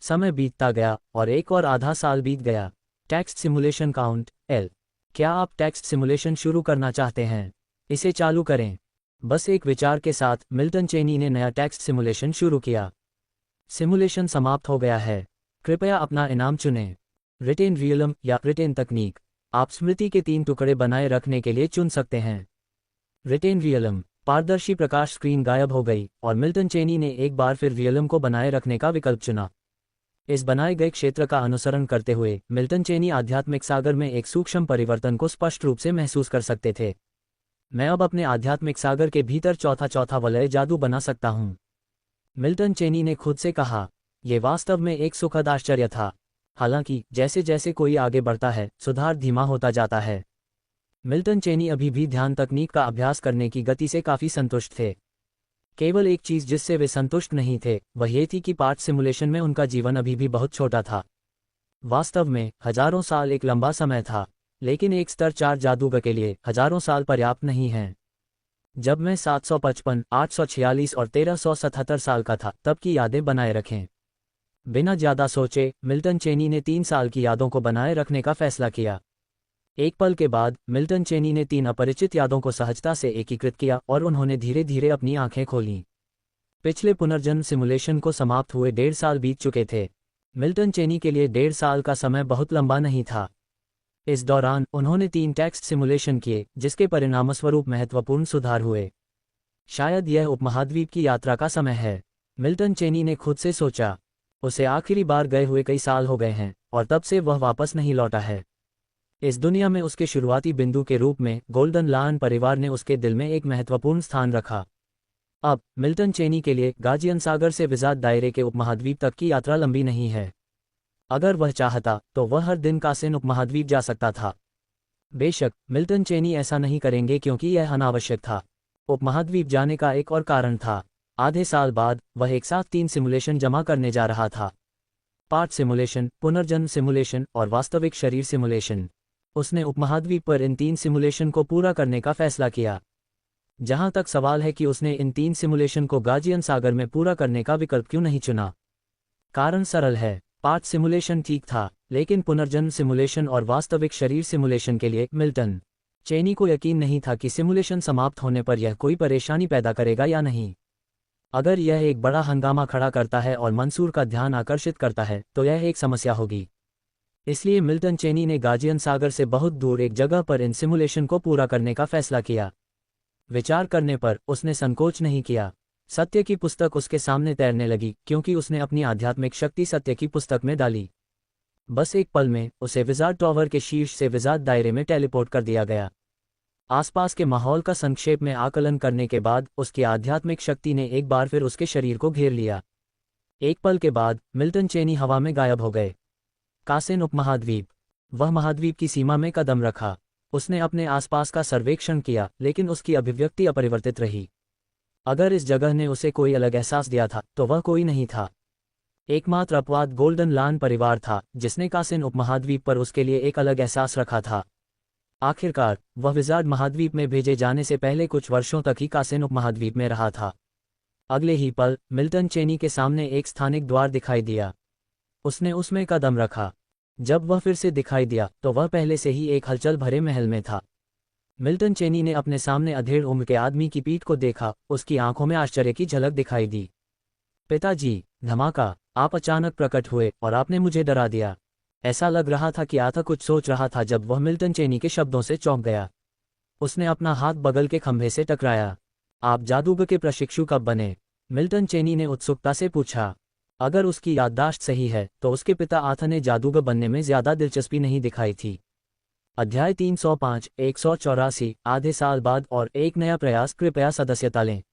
समय बीतता गया और एक और आधा साल बीत गया। Text simulation count L। क्या आप टेक्स्ट सिमुलेशन शुरू करना चाहते हैं? इसे चालू करें। बस एक विचार के साथ मिल्टन चेनी ने नया टेक्स्ट सिमुलेशन शुरू किया। सिमुलेशन समाप्त हो गया है। कृपया अपना इनाम चुनें। रिटेन रियलम या रिटेन तकनीक, आप स्मृति के 3 टुकड़े बनाए रखने के लिए चुन सकते हैं। रिटेन रियलम, पारदर्शी प्रकाश स्क्रीन गायब हो गई और मिल्टन चेनी ने एक बार फिर रियलम को बनाए रखने का विकल्प चुना। इस बनाए गए क्षेत्र का अनुसरण करते हुए मिल्टन चेनी आध्यात्मिक सागर में एक सूक्ष्म परिवर्तन को स्पष्ट रूप से महसूस कर सकते थे। मैं अब अपने आध्यात्मिक सागर के भीतर चौथा वलय जादू बना सकता हूं, मिल्टन चेनी ने खुद से कहा। यह वास्तव में एक सुखद आश्चर्य था। हालांकि जैसे जैसे कोई आगे बढ़ता है, सुधार धीमा होता जाता है। मिल्टन चेनी अभी भी ध्यान तकनीक का अभ्यास करने की गति से काफी संतुष्ट थे। केवल एक चीज जिससे वे संतुष्ट नहीं थे वह ये थी कि पार्ट सिमुलेशन में उनका जीवन अभी भी बहुत छोटा था। वास्तव में हजारों साल एक लंबा समय था, लेकिन एक स्तर 4 जादूगर के लिए हजारों साल पर्याप्त नहीं हैं। जब मैं 755, 846 और 1377 साल का था तब की यादें बनाए रखें। बिना ज्यादा सोचे मिल्टन चेनी ने 3 साल की यादों को बनाए रखने का फैसला किया। एक पल के बाद मिल्टन चेनी ने 3 अपरिचित यादों को सहजता से एकीकृत किया और उन्होंने धीरे धीरे अपनी आंखें खोलीं। पिछले पुनर्जन्म सिमुलेशन को समाप्त हुए 1.5 साल बीत चुके थे। मिल्टन चेनी के लिए 1.5 साल का समय बहुत लंबा नहीं था। इस दौरान उन्होंने 3 टेक्स्ट सिमुलेशन किए, जिसके परिणामस्वरूप महत्वपूर्ण सुधार हुए। शायद यह उपमहाद्वीप की यात्रा का समय है, मिल्टन चेनी ने खुद से सोचा। उसे आखिरी बार गए हुए कई साल हो गए हैं और तब से वह वापस नहीं लौटा है। इस दुनिया में उसके शुरुआती बिंदु के रूप में गोल्डन लायन परिवार ने उसके दिल में एक महत्वपूर्ण स्थान रखा। अब मिल्टन चेनी के लिए गाजियन सागर से विजात दायरे के उपमहाद्वीप तक की यात्रा लंबी नहीं है। अगर वह चाहता तो वह हर दिन कासिन उपमहाद्वीप जा सकता था। बेशक मिल्टन चेनी ऐसा नहीं करेंगे क्योंकि यह अनावश्यक था। उपमहाद्वीप जाने का एक और कारण था। आधे साल बाद वह एक साथ 3 सिमुलेशन जमा करने जा रहा था। पार्ट सिमुलेशन, पुनर्जन्म सिमुलेशन और वास्तविक शरीर सिमुलेशन। उसने उपमहाद्वीप पर इन 3 सिमुलेशन को पूरा करने का फैसला किया। जहां तक सवाल है कि उसने इन 3 सिमुलेशन को गाजियन सागर में पूरा करने का विकल्प क्यों नहीं चुना, कारण सरल है। पार्ट सिमुलेशन ठीक था, लेकिन पुनर्जन्म सिमुलेशन और वास्तविक शरीर सिमुलेशन के लिए मिल्टन चेनी को यकीन नहीं था कि सिमुलेशन समाप्त होने पर यह कोई परेशानी पैदा करेगा या नहीं। अगर यह एक बड़ा हंगामा खड़ा करता है और मंसूर का ध्यान आकर्षित करता है तो यह एक समस्या होगी। इसलिए मिल्टन चेनी ने गाजियन सागर से बहुत दूर एक जगह पर इन सिमुलेशन को पूरा करने का फैसला किया। विचार करने पर उसने संकोच नहीं किया। सत्य की पुस्तक उसके सामने तैरने लगी क्योंकि उसने अपनी आध्यात्मिक शक्ति सत्य की पुस्तक में डाली। बस एक पल में उसे विजार्ड टॉवर के शीर्ष से विजार्ड दायरे में टेलीपोर्ट कर दिया गया। आसपास के माहौल का संक्षेप में आकलन करने के बाद उसकी आध्यात्मिक शक्ति ने एक बार फिर उसके शरीर को घेर लिया। एक पल के बाद मिल्टन चेनी हवा में गायब हो गए। कासिन उपमहाद्वीप। वह महाद्वीप की सीमा में कदम रखा। उसने अपने आसपास का सर्वेक्षण किया, लेकिन उसकी अभिव्यक्ति अपरिवर्तित रही। अगर इस जगह ने उसे कोई अलग एहसास दिया था तो वह कोई नहीं था। एकमात्र अपवाद गोल्डन लायन परिवार था जिसने कासिन उपमहाद्वीप पर उसके लिए एक अलग एहसास रखा था। आखिरकार वह विजार्ड महाद्वीप में भेजे जाने से पहले कुछ वर्षों तक ही कासिन उपमहाद्वीप में रहा था। अगले ही पल मिल्टन चेनी के सामने एक स्थानिक द्वार दिखाई दिया। उसने उसमें कदम रखा। जब वह फिर से दिखाई दिया तो वह पहले से ही एक हलचल भरे महल में था। मिल्टन चेनी ने अपने सामने अधेड़ उम्र के आदमी की पीठ को देखा। उसकी आंखों में आश्चर्य की झलक दिखाई दी। पिताजी, धमाका, आप अचानक प्रकट हुए और आपने मुझे डरा दिया। ऐसा लग रहा था कि आथा कुछ सोच रहा था जब वह मिल्टन चेनी के शब्दों से चौंक गया। उसने अपना हाथ बगल के खंभे से टकराया। आप जादूगर के प्रशिक्षु कब बने? मिल्टन चेनी ने उत्सुकता से पूछा। अगर उसकी याददाश्त सही है तो उसके पिता आथा ने जादूगर बनने में ज्यादा दिलचस्पी नहीं दिखाई थी। अध्याय 305, 184, आधे साल बाद और एक नया प्रयास। कृपया सदस्यता लें।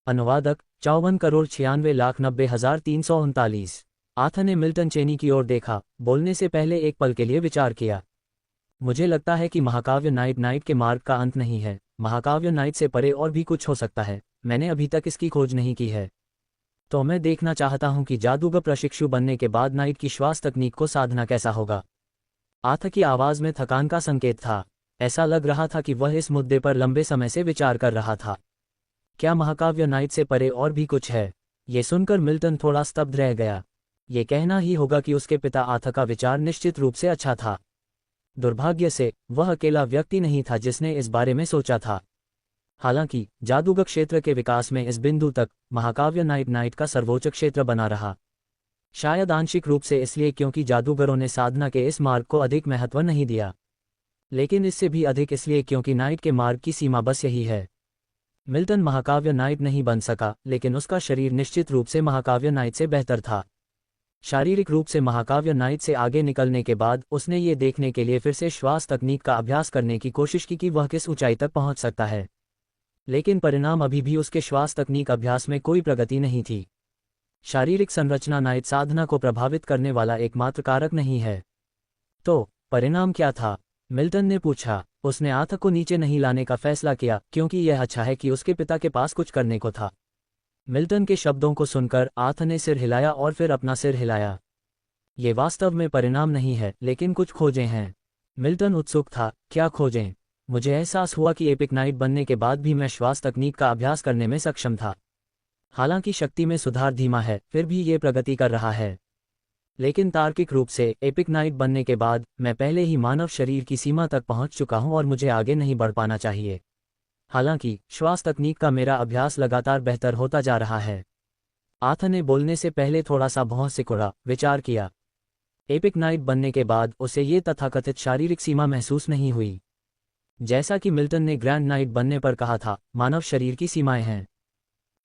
अनुवादक 54,96,90,339। आथा ने मिल्टन चेनी की ओर देखा, बोलने से पहले एक पल के लिए विचार किया। मुझे लगता है कि महाकाव्य नाइट के मार्ग का अंत नहीं है। महाकाव्य नाइट से परे और भी कुछ हो सकता है। मैंने अभी तक इसकी खोज नहीं की है। तो मैं देखना चाहता हूं कि जादूगर प्रशिक्षु बनने के बाद नाइट की श्वास तकनीक को साधना कैसा होगा। आथा की आवाज में थकान का संकेत था। ऐसा लग रहा था कि वह इस मुद्दे पर लंबे समय से विचार कर रहा था। क्या महाकाव्य नाइट से परे और भी कुछ है? ये सुनकर मिल्टन थोड़ा स्तब्ध रह गया। ये कहना ही होगा कि उसके पिता आथा का विचार निश्चित रूप से अच्छा था। दुर्भाग्य से वह अकेला व्यक्ति नहीं था जिसने इस बारे में सोचा था। हालांकि जादूगर क्षेत्र के विकास में इस बिंदु तक महाकाव्य नाइट का सर्वोच्च क्षेत्र बना रहा। शायद आंशिक रूप से इसलिए क्योंकि जादूगरों ने साधना के इस मार्ग को अधिक महत्व नहीं दिया, लेकिन इससे भी अधिक इसलिए क्योंकि नाइट के मार्ग की सीमा बस यही है। मिल्टन महाकाव्य नाइट नहीं बन सका, लेकिन उसका शरीर निश्चित रूप से महाकाव्य नाइट से बेहतर था। शारीरिक रूप से महाकाव्य नाइट से आगे निकलने के बाद उसने ये देखने के लिए फिर से श्वास तकनीक का अभ्यास करने की कोशिश की कि वह किस ऊंचाई तक पहुंच सकता है, लेकिन परिणाम अभी भी उसके श्वास तकनीक अभ्यास में कोई प्रगति नहीं थी। शारीरिक संरचना नाइट साधना को प्रभावित करने वाला एकमात्र कारक नहीं है। तो परिणाम क्या था? मिल्टन ने पूछा। उसने आथ को नीचे नहीं लाने का फैसला किया क्योंकि यह अच्छा है कि उसके पिता के पास कुछ करने को था। मिल्टन के शब्दों को सुनकर आथ ने सिर हिलाया और फिर अपना सिर हिलाया। ये वास्तव में परिणाम नहीं है, लेकिन कुछ खोजें हैं। मिल्टन उत्सुक था। क्या खोजें? मुझे एहसास हुआ कि एपिक नाइट बनने के बाद भी मैं श्वास तकनीक का अभ्यास करने में सक्षम था। हालांकि शक्ति में सुधार धीमा है, फिर भी ये प्रगति कर रहा है। लेकिन तार्किक रूप से एपिक नाइट बनने के बाद मैं पहले ही मानव शरीर की सीमा तक पहुंच चुका हूं और मुझे आगे नहीं बढ़ पाना चाहिए। हालांकि श्वास तकनीक का मेरा अभ्यास लगातार बेहतर होता जा रहा है। आथ ने बोलने से पहले थोड़ा सा भौं सिकुड़ा, विचार किया। एपिक नाइट बनने के बाद उसे ये तथाकथित शारीरिक सीमा महसूस नहीं हुई। जैसा कि मिल्टन ने ग्रैंड नाइट बनने पर कहा था, मानव शरीर की सीमाएं हैं,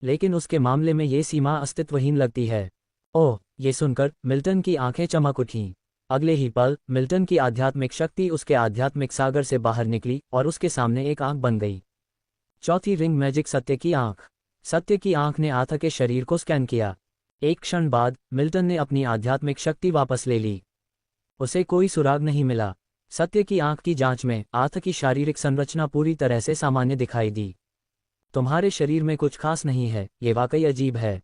लेकिन उसके मामले में ये सीमा अस्तित्वहीन लगती है। ओह, ये सुनकर मिल्टन की आंखें चमक उठीं। अगले ही पल मिल्टन की आध्यात्मिक शक्ति उसके आध्यात्मिक सागर से बाहर निकली और उसके सामने एक आंख बन गई। चौथी रिंग मैजिक सत्य की आंख। सत्य की आंख ने आथ के शरीर को स्कैन किया। एक क्षण बाद मिल्टन ने अपनी आध्यात्मिक शक्ति वापस ले ली। उसे कोई सुराग नहीं मिला। सत्य की आंख की जांच में आथ की शारीरिक संरचना पूरी तरह से सामान्य दिखाई दी। तुम्हारे शरीर में कुछ खास नहीं है, ये वाकई अजीब है।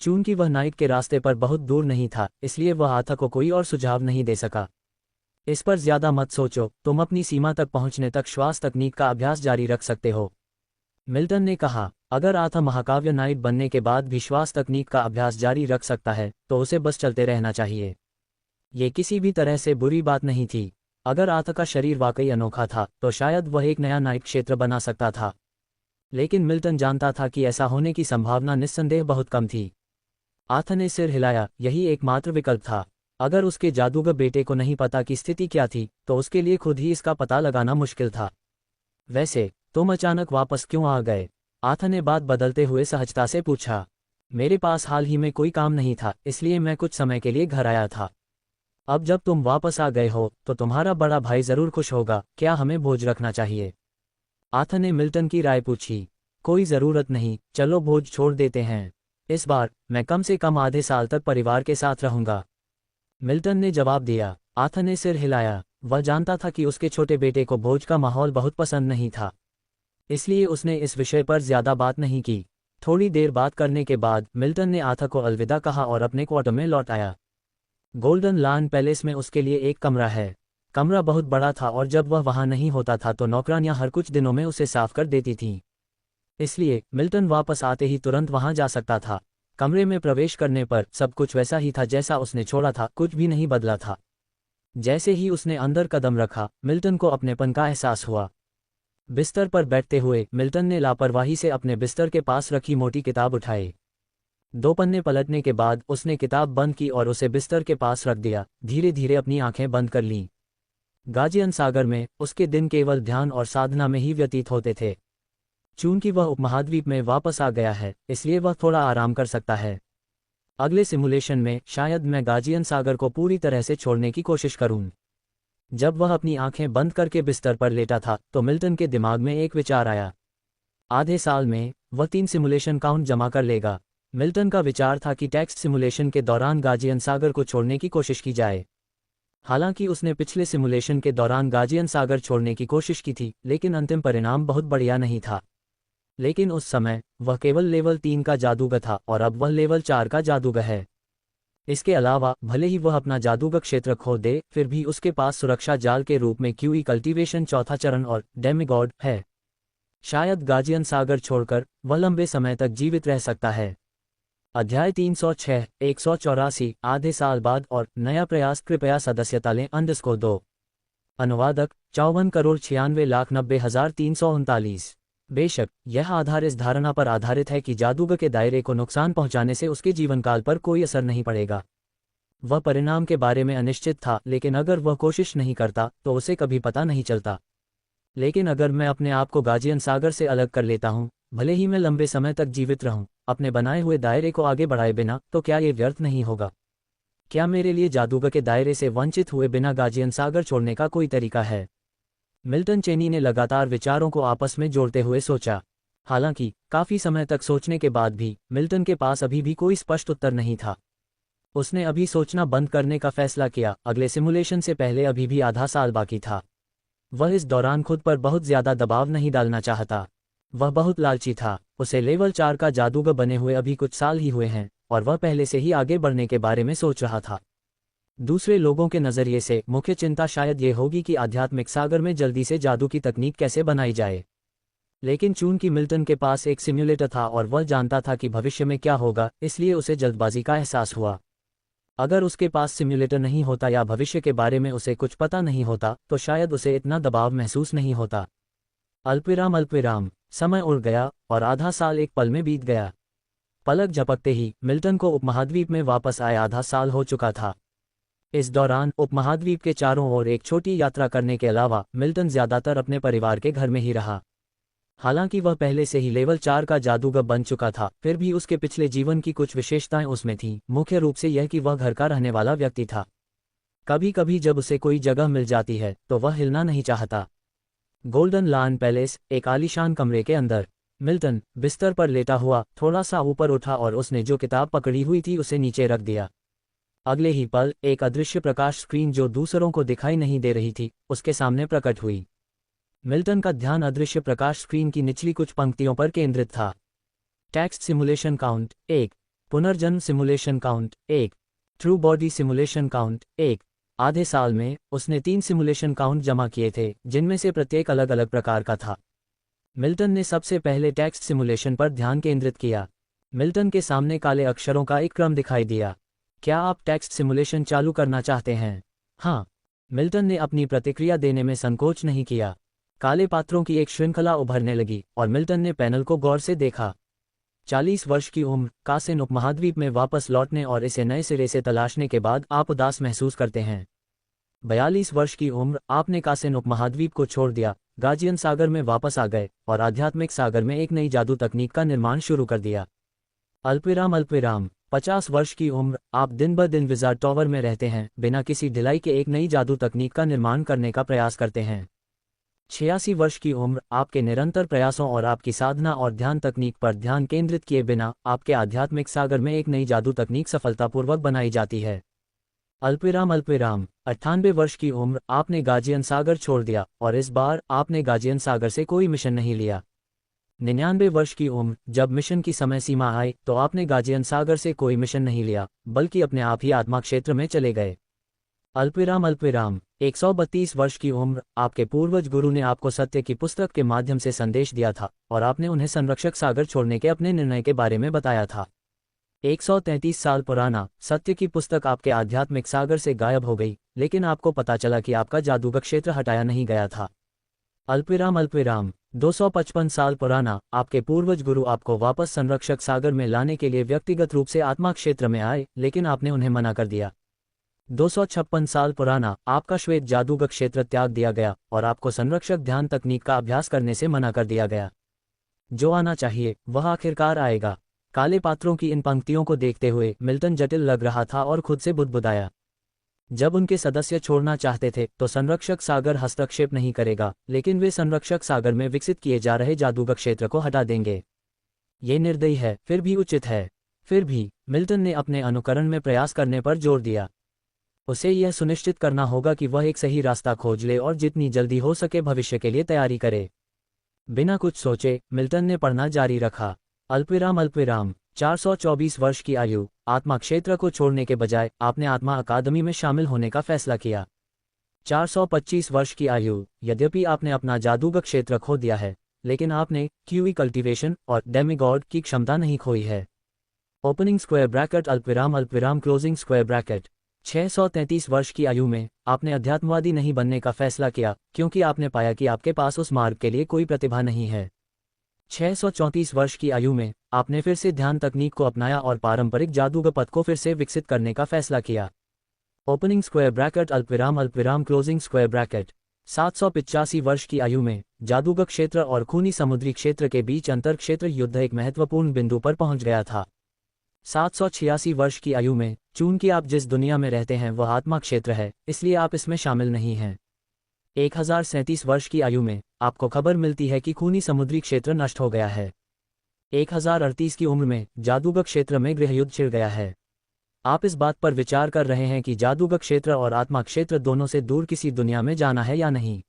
चूंकि वह नाइट के रास्ते पर बहुत दूर नहीं था, इसलिए वह आथ को कोई और सुझाव नहीं दे सका। इस पर ज्यादा मत सोचो, तुम अपनी सीमा तक पहुंचने तक श्वास तकनीक का अभ्यास जारी रख सकते हो। मिल्टन ने कहा, अगर आथ महाकाव्य नाइट बनने के बाद भी श्वास तकनीक का अभ्यास जारी रख सकता है तो उसे बस चलते रहना चाहिए। ये किसी भी तरह से बुरी बात नहीं थी। अगर आथ का शरीर वाकई अनोखा था तो शायद वह एक नया नाइट क्षेत्र बना सकता था, लेकिन मिल्टन जानता था कि ऐसा होने की संभावना निस्संदेह बहुत कम थी। आथ ने सिर हिलाया। यही एकमात्र विकल्प था। अगर उसके जादूगर बेटे को नहीं पता कि स्थिति क्या थी तो उसके लिए खुद ही इसका पता लगाना मुश्किल था। वैसे तुम अचानक वापस क्यों आ गए? आथ ने बात बदलते हुए सहजता से पूछा। मेरे पास हाल ही में कोई काम नहीं था, इसलिए मैं कुछ समय के लिए घर आया था। अब जब तुम वापस आ गए हो तो तुम्हारा बड़ा भाई जरूर खुश होगा। क्या हमें भोज रखना चाहिए? आथ ने मिल्टन की राय पूछी। कोई जरूरत नहीं, चलो भोज छोड़ देते हैं। इस बार मैं कम से कम आधे साल तक परिवार के साथ रहूंगा, मिल्टन ने जवाब दिया। आथ ने सिर हिलाया। वह जानता था कि उसके छोटे बेटे को भोज का माहौल बहुत पसंद नहीं था, इसलिए उसने इस विषय पर ज्यादा बात नहीं की। थोड़ी देर बात करने के बाद मिल्टन ने आथ को अलविदा कहा और अपने क्वार्टर में लौट आया। गोल्डन लॉन पैलेस में उसके लिए एक कमरा है। कमरा बहुत बड़ा था और जब वह वहां नहीं होता था तो नौकरानियां हर कुछ दिनों में उसे साफ कर देती थीं। इसलिए मिल्टन वापस आते ही तुरंत वहां जा सकता था। कमरे में प्रवेश करने पर सब कुछ वैसा ही था जैसा उसने छोड़ा था, कुछ भी नहीं बदला था। जैसे ही उसने अंदर कदम रखा, मिल्टन को अपनेपन का एहसास हुआ। बिस्तर पर बैठते हुए मिल्टन ने लापरवाही से अपने बिस्तर के पास रखी मोटी किताब उठाई। 2 पन्ने पलटने के बाद उसने किताब बंद की और उसे बिस्तर के पास रख दिया। धीरे धीरे अपनी आंखें बंद कर लीं। गाजियन सागर में उसके दिन केवल ध्यान और साधना में ही व्यतीत होते थे। चूंकि वह उपमहाद्वीप में वापस आ गया है, इसलिए वह थोड़ा आराम कर सकता है। अगले सिमुलेशन में शायद मैं गाजियन सागर को पूरी तरह से छोड़ने की कोशिश करूं। जब वह अपनी आंखें बंद करके बिस्तर पर लेटा था तो मिल्टन के दिमाग में एक विचार आया। आधे साल में वह 3 सिमुलेशन काउंट जमा कर लेगा। मिल्टन का विचार था कि टेक्स्ट सिमुलेशन के दौरान गाजियन सागर को छोड़ने की कोशिश की जाए। हालांकि उसने पिछले सिमुलेशन के दौरान गाजियन सागर छोड़ने की कोशिश की थी, लेकिन अंतिम परिणाम बहुत बढ़िया नहीं था। लेकिन उस समय वह केवल लेवल 3 का जादूगर था और अब वह लेवल 4 का जादूगर है। इसके अलावा भले ही वह अपना जादूगर क्षेत्र खो दे, फिर भी उसके पास सुरक्षा जाल के रूप में क्यूई कल्टीवेशन चौथा चरण और डेमिगॉड है। शायद गाजियन सागर छोड़कर वह लंबे समय तक जीवित रह सकता है। अध्याय 306 184 आधे साल बाद और नया प्रयास। कृपया सदस्यता लें _2। अनुवादक 54,96,90,339। बेशक यह आधार इस धारणा पर आधारित है कि जादूगर के दायरे को नुकसान पहुंचाने से उसके जीवनकाल पर कोई असर नहीं पड़ेगा। वह परिणाम के बारे में अनिश्चित था, लेकिन अगर वह कोशिश नहीं करता तो उसे कभी पता नहीं चलता। लेकिन अगर मैं अपने आप को गाजियन सागर से अलग कर लेता हूँ, भले ही मैं लंबे समय तक जीवित रहूं, अपने बनाए हुए दायरे को आगे बढ़ाए बिना, तो क्या ये व्यर्थ नहीं होगा? क्या मेरे लिए जादूगर के दायरे से वंचित हुए बिना गाजियन सागर छोड़ने का कोई तरीका है? मिल्टन चेनी ने लगातार विचारों को आपस में जोड़ते हुए सोचा। हालांकि काफी समय तक सोचने के बाद भी मिल्टन के पास अभी भी कोई स्पष्ट उत्तर नहीं था। उसने अभी सोचना बंद करने का फैसला किया। अगले सिमुलेशन से पहले अभी भी आधा साल बाकी था। वह इस दौरान खुद पर बहुत ज्यादा दबाव नहीं डालना चाहता। वह बहुत लालची था। उसे लेवल 4 का जादूगर बने हुए अभी कुछ साल ही हुए हैं और वह पहले से ही आगे बढ़ने के बारे में सोच रहा था। दूसरे लोगों के नज़रिए से मुख्य चिंता शायद ये होगी कि आध्यात्मिक सागर में जल्दी से जादू की तकनीक कैसे बनाई जाए। लेकिन चूंकि मिल्टन के पास एक सिम्युलेटर था और वह जानता था कि भविष्य में क्या होगा, इसलिए उसे जल्दबाजी का एहसास हुआ। अगर उसके पास सिम्युलेटर नहीं होता या भविष्य के बारे में उसे कुछ पता नहीं होता तो शायद उसे इतना दबाव महसूस नहीं होता। अल्पविराम समय उड़ गया और आधा साल एक पल में बीत गया। पलक झपकते ही मिल्टन को उपमहाद्वीप में वापस आए आधा साल हो चुका था। इस दौरान उपमहाद्वीप के चारों ओर एक छोटी यात्रा करने के अलावा मिल्टन ज्यादातर अपने परिवार के घर में ही रहा। हालांकि वह पहले से ही लेवल 4 का जादूगर बन चुका था, फिर भी उसके पिछले जीवन की कुछ विशेषताएं उसमें थीं, मुख्य रूप से यह कि वह घर का रहने वाला व्यक्ति था। कभी कभी जब उसे कोई जगह मिल जाती है तो वह हिलना नहीं चाहता। गोल्डन लॉन पैलेस, एक आलीशान कमरे के अंदर। मिल्टन बिस्तर पर लेटा हुआ थोड़ा सा ऊपर उठा और उसने जो किताब पकड़ी हुई थी उसे नीचे रख दिया। अगले ही पल एक अदृश्य प्रकाश स्क्रीन जो दूसरों को दिखाई नहीं दे रही थी, उसके सामने प्रकट हुई। मिल्टन का ध्यान अदृश्य प्रकाश स्क्रीन की निचली कुछ पंक्तियों पर केंद्रित था। टेक्स्ट सिमुलेशन काउंट 1, पुनर्जन्म simulation count 1, true body simulation count 1। आधे साल में उसने 3 सिमुलेशन काउंट जमा किए थे, जिनमें से प्रत्येक अलग अलग प्रकार का था। मिल्टन ने सबसे पहले टेक्स्ट सिमुलेशन पर ध्यान केंद्रित किया। मिल्टन के सामने काले अक्षरों का एक क्रम दिखाई दिया। क्या आप टेक्स्ट सिमुलेशन चालू करना चाहते हैं? हाँ। मिल्टन ने अपनी प्रतिक्रिया देने में संकोच नहीं किया। काले पात्रों की एक श्रृंखला उभरने लगी और मिल्टन ने पैनल को गौर से देखा। 40 वर्ष की उम्र, कासिन उपमहाद्वीप में वापस लौटने और इसे नए सिरे से तलाशने के बाद आप उदास महसूस करते हैं। 42 वर्ष की उम्र, आपने कासिन उपमहाद्वीप को छोड़ दिया, गाजियन सागर में वापस आ गए और आध्यात्मिक सागर में एक नई जादू तकनीक का निर्माण शुरू कर दिया। अल्पविराम 50 वर्ष की उम्र, आप दिन ब दिन विजार्ड टॉवर में रहते हैं, बिना किसी ढिलाई के एक नई जादू तकनीक का निर्माण करने का प्रयास करते हैं। 86 वर्ष की उम्र, आपके निरंतर प्रयासों और आपकी साधना और ध्यान तकनीक पर ध्यान केंद्रित किए बिना आपके आध्यात्मिक सागर में एक नई जादू तकनीक सफलतापूर्वक बनाई जाती है। अल्पविराम 98 वर्ष की उम्र, आपने गाजियन सागर छोड़ दिया और इस बार आपने गाजियन सागर से कोई मिशन नहीं लिया। 99 वर्ष की उम्र, जब मिशन की समय सीमा आई तो आपने गाजियन सागर से कोई मिशन नहीं लिया, बल्कि अपने आप ही आत्मा क्षेत्र में चले गए। अल्पविराम 132 वर्ष की उम्र, आपके पूर्वज गुरु ने आपको सत्य की पुस्तक के माध्यम से संदेश दिया था और आपने उन्हें संरक्षक सागर छोड़ने के अपने निर्णय के बारे में बताया था। 133 साल पुराना, सत्य की पुस्तक आपके आध्यात्मिक सागर से गायब हो गई, लेकिन आपको पता चला कि आपका जादूगर क्षेत्र हटाया नहीं गया था। अल्पविराम 255 साल पुराना, आपके पूर्वज गुरु आपको वापस संरक्षक सागर में लाने के लिए व्यक्तिगत रूप से आत्मा क्षेत्र में आए, लेकिन आपने उन्हें मना कर दिया। 256 साल पुराना, आपका श्वेत जादूगर क्षेत्र त्याग दिया गया और आपको संरक्षक ध्यान तकनीक का अभ्यास करने से मना कर दिया गया। जो आना चाहिए वह आखिरकार आएगा। काले पात्रों की इन पंक्तियों को देखते हुए मिल्टन जटिल लग रहा था और खुद से बुदबुदाया। जब उनके सदस्य छोड़ना चाहते थे तो संरक्षक सागर हस्तक्षेप नहीं करेगा, लेकिन वे संरक्षक सागर में विकसित किए जा रहे जादूगर क्षेत्र को हटा देंगे। ये निर्दयी है, फिर भी उचित है। फिर भी मिल्टन ने अपने अनुकरण में प्रयास करने पर जोर दिया। उसे यह सुनिश्चित करना होगा कि वह एक सही रास्ता खोज ले और जितनी जल्दी हो सके भविष्य के लिए तैयारी करे। बिना कुछ सोचे मिल्टन ने पढ़ना जारी रखा। अल्पविराम 424 वर्ष की आयु, आत्मा क्षेत्र को छोड़ने के बजाय आपने आत्मा अकादमी में शामिल होने का फैसला किया। 425 वर्ष की आयु, यद्यपि आपने अपना जादूगर क्षेत्र खो दिया है, लेकिन आपने क्यूई कल्टीवेशन और डेमिगॉड की क्षमता नहीं खोई है। ओपनिंग स्क्वायर ब्रैकेट अल्पविराम क्लोजिंग स्क्वायर ब्रैकेट। 633 वर्ष की आयु में आपने अध्यात्मवादी नहीं बनने का फैसला किया, क्योंकि आपने पाया कि आपके पास उस मार्ग के लिए कोई प्रतिभा नहीं है। 634 वर्ष की आयु में आपने फिर से ध्यान तकनीक को अपनाया और पारंपरिक जादूगर पथ को फिर से विकसित करने का फैसला किया। ओपनिंग स्क्वायर ब्रैकेट अल्पविराम क्लोजिंग स्क्वायर ब्रैकेट। 785 वर्ष की आयु में जादूगर क्षेत्र और खूनी समुद्री क्षेत्र के बीच अंतर क्षेत्र युद्ध एक महत्वपूर्ण बिंदु पर पहुंच गया था। 786 वर्ष की आयु में चूंकि आप जिस दुनिया में रहते हैं वह आत्मा क्षेत्र है, इसलिए आप इसमें शामिल नहीं हैं। 1037 वर्ष की आयु में आपको खबर मिलती है कि खूनी समुद्री क्षेत्र नष्ट हो गया है। 1038 की उम्र में जादूगर क्षेत्र में गृहयुद्ध छिड़ गया है। आप इस बात पर विचार कर रहे हैं कि जादूगर क्षेत्र और आत्मा क्षेत्र दोनों से दूर किसी दुनिया में जाना है या नहीं।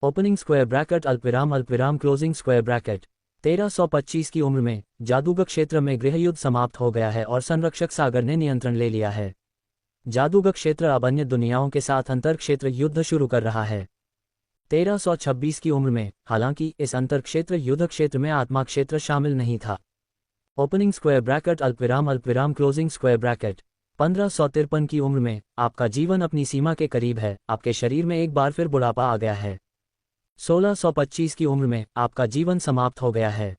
ओपनिंग स्क्वायर ब्रैकेट अल्पविराम क्लोजिंग स्क्वायर ब्रैकेट। 1325 की उम्र में जादूगर क्षेत्र में गृहयुद्ध समाप्त हो गया है और संरक्षक सागर ने नियंत्रण ले लिया है। जादूगर क्षेत्र अब अन्य दुनियाओं के साथ अंतर क्षेत्र युद्ध शुरू कर रहा है। 1326 की उम्र में हालांकि इस अंतर क्षेत्र युद्ध क्षेत्र में आत्मा क्षेत्र शामिल नहीं था। ओपनिंग स्क्वायर ब्रैकेट अल्पविराम क्लोजिंग स्क्वायर ब्रैकेट। 1553 की उम्र में आपका जीवन अपनी सीमा के करीब है, आपके शरीर में एक बार फिर बुढ़ापा आ गया है। 1625 की उम्र में आपका जीवन समाप्त हो गया है,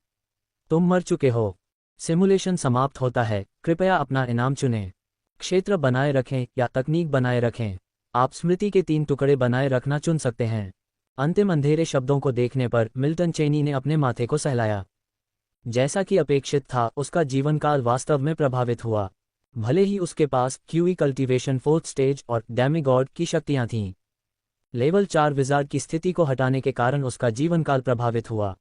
तुम मर चुके हो। सिमुलेशन समाप्त होता है, कृपया अपना इनाम चुनें। क्षेत्र बनाए रखें या तकनीक बनाए रखें। आप स्मृति के 3 टुकड़े बनाए रखना चुन सकते हैं। अंतिम अंधेरे शब्दों को देखने पर मिल्टन चेनी ने अपने माथे को सहलाया। जैसा कि अपेक्षित था, उसका जीवनकाल वास्तव में प्रभावित हुआ। भले ही उसके पास क्यूई कल्टीवेशन 4th स्टेज और डेमिगॉड की शक्तियां थीं, लेवल 4 विजार्ड की स्थिति को हटाने के कारण उसका जीवनकाल प्रभावित हुआ।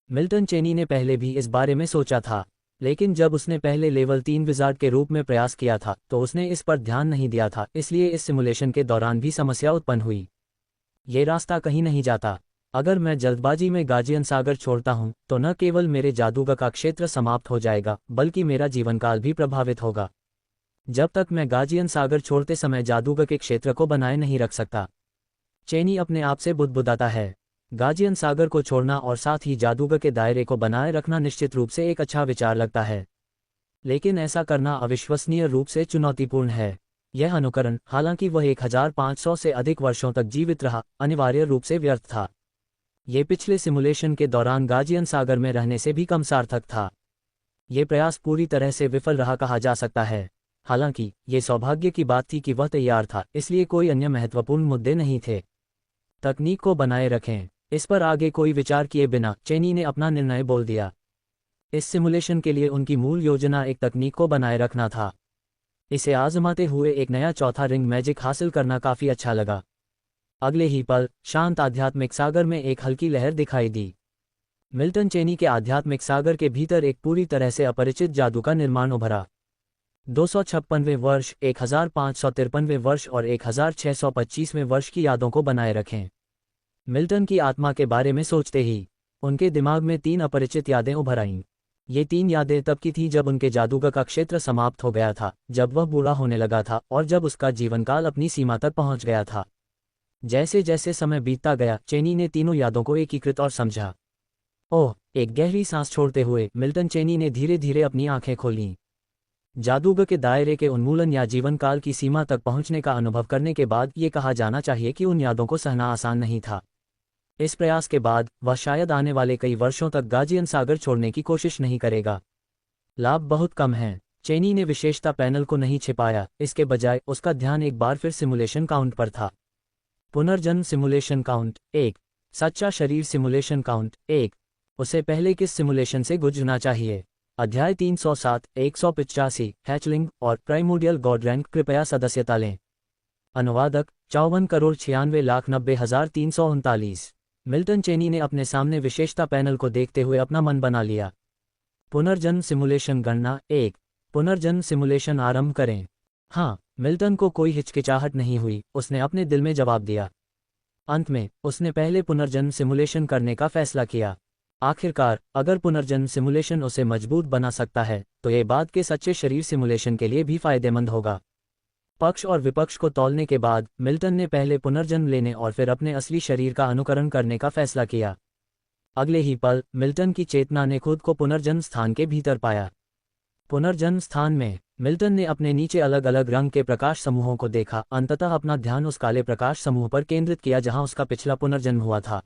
मिल्टन चेनी ने पहले भी इस बारे में सोचा था, लेकिन जब उसने पहले लेवल 3 विजार्ड के रूप में प्रयास किया था तो उसने इस पर ध्यान नहीं दिया था, इसलिए इस सिमुलेशन के दौरान भी समस्या उत्पन्न हुई। ये रास्ता कहीं नहीं जाता। अगर मैं जल्दबाजी में गाजियन सागर छोड़ता हूं तो न केवल मेरे जादूगर का क्षेत्र समाप्त हो जाएगा, बल्कि मेरा जीवनकाल भी प्रभावित होगा। जब तक मैं गाजियन सागर छोड़ते समय जादूगर के क्षेत्र को बनाए नहीं रख सकता। चेनी अपने आप से बुदबुदाता है। गाजियन सागर को छोड़ना और साथ ही जादूगर के दायरे को बनाए रखना निश्चित रूप से एक अच्छा विचार लगता है, लेकिन ऐसा करना अविश्वसनीय रूप से चुनौतीपूर्ण है। यह अनुकरण, हालांकि वह 1500 से अधिक वर्षों तक जीवित रहा, अनिवार्य रूप से व्यर्थ था। ये पिछले सिमुलेशन के दौरान गाजियन सागर में रहने से भी कम सार्थक था। ये प्रयास पूरी तरह से विफल रहा कहा जा सकता है। हालांकि ये सौभाग्य की बात थी कि वह तैयार था, इसलिए कोई अन्य महत्वपूर्ण मुद्दे नहीं थे। तकनीक को बनाए रखें। इस पर आगे कोई विचार किए बिना चेनी ने अपना निर्णय बोल दिया। इस सिमुलेशन के लिए उनकी मूल योजना एक तकनीक को बनाए रखना था। इसे आजमाते हुए एक नया चौथा रिंग मैजिक हासिल करना काफी अच्छा लगा। अगले ही पल शांत आध्यात्मिक सागर में एक हल्की लहर दिखाई दी। मिल्टन चेनी के आध्यात्मिक सागर के भीतर एक पूरी तरह से अपरिचित जादू का निर्माण उभरा। 256वें वर्ष, 1553वें वर्ष और 1625वें वर्ष की यादों को बनाए रखें। मिल्टन की आत्मा के बारे में सोचते ही उनके दिमाग में 3 अपरिचित यादें उभर आईं। ये 3 यादें तब की थीं जब उनके जादूगर का क्षेत्र समाप्त हो गया था, जब वह बूढ़ा होने लगा था और जब उसका जीवनकाल अपनी सीमा तक पहुंच गया था। जैसे जैसे समय बीतता गया, चेनी ने तीनों यादों को एकीकृत और समझा। ओह! एक गहरी सांस छोड़ते हुए मिल्टन चेनी ने धीरे धीरे अपनी आंखें खोलीं। जादूगर के दायरे के उन्मूलन या जीवनकाल की सीमा तक पहुंचने का अनुभव करने के बाद ये कहा जाना चाहिए कि उन यादों को सहना आसान नहीं था। इस प्रयास के बाद वह शायद आने वाले कई वर्षों तक गाजियन सागर छोड़ने की कोशिश नहीं करेगा। लाभ बहुत कम हैं। चेनी ने विशेषता पैनल को नहीं छिपाया, इसके बजाय उसका ध्यान एक बार फिर सिमुलेशन काउंट पर था। पुनर्जन्म सिमुलेशन काउंट 1, सच्चा शरीर सिमुलेशन काउंट 1। उसे पहले किस सिमुलेशन से गुजरना चाहिए? अध्याय 307, 185, हैचलिंग और प्राइमोडियल गॉड रैंक। कृपया सदस्यता लें। अनुवादक 54,96,90,339। मिल्टन चेनी ने अपने सामने विशेषता पैनल को देखते हुए अपना मन बना लिया। पुनर्जन्म सिमुलेशन गणना 1। पुनर्जन्म सिमुलेशन आरंभ करें। हाँ, मिल्टन को कोई हिचकिचाहट नहीं हुई, उसने अपने दिल में जवाब दिया। अंत में उसने पहले पुनर्जन्म सिमुलेशन करने का फैसला किया। आखिरकार, अगर पुनर्जन्म सिमुलेशन उसे मजबूत बना सकता है, तो ये बाद के सच्चे शरीर सिमुलेशन के लिए भी फायदेमंद होगा। पक्ष और विपक्ष को तौलने के बाद मिल्टन ने पहले पुनर्जन्म लेने और फिर अपने असली शरीर का अनुकरण करने का फैसला किया। अगले ही पल मिल्टन की चेतना ने खुद को पुनर्जन्म स्थान के भीतर पाया। पुनर्जन्म स्थान में मिल्टन ने अपने नीचे अलग अलग रंग के प्रकाश समूहों को देखा, अंततः अपना ध्यान उस काले प्रकाश समूह पर केंद्रित किया जहां उसका पिछला पुनर्जन्म हुआ था।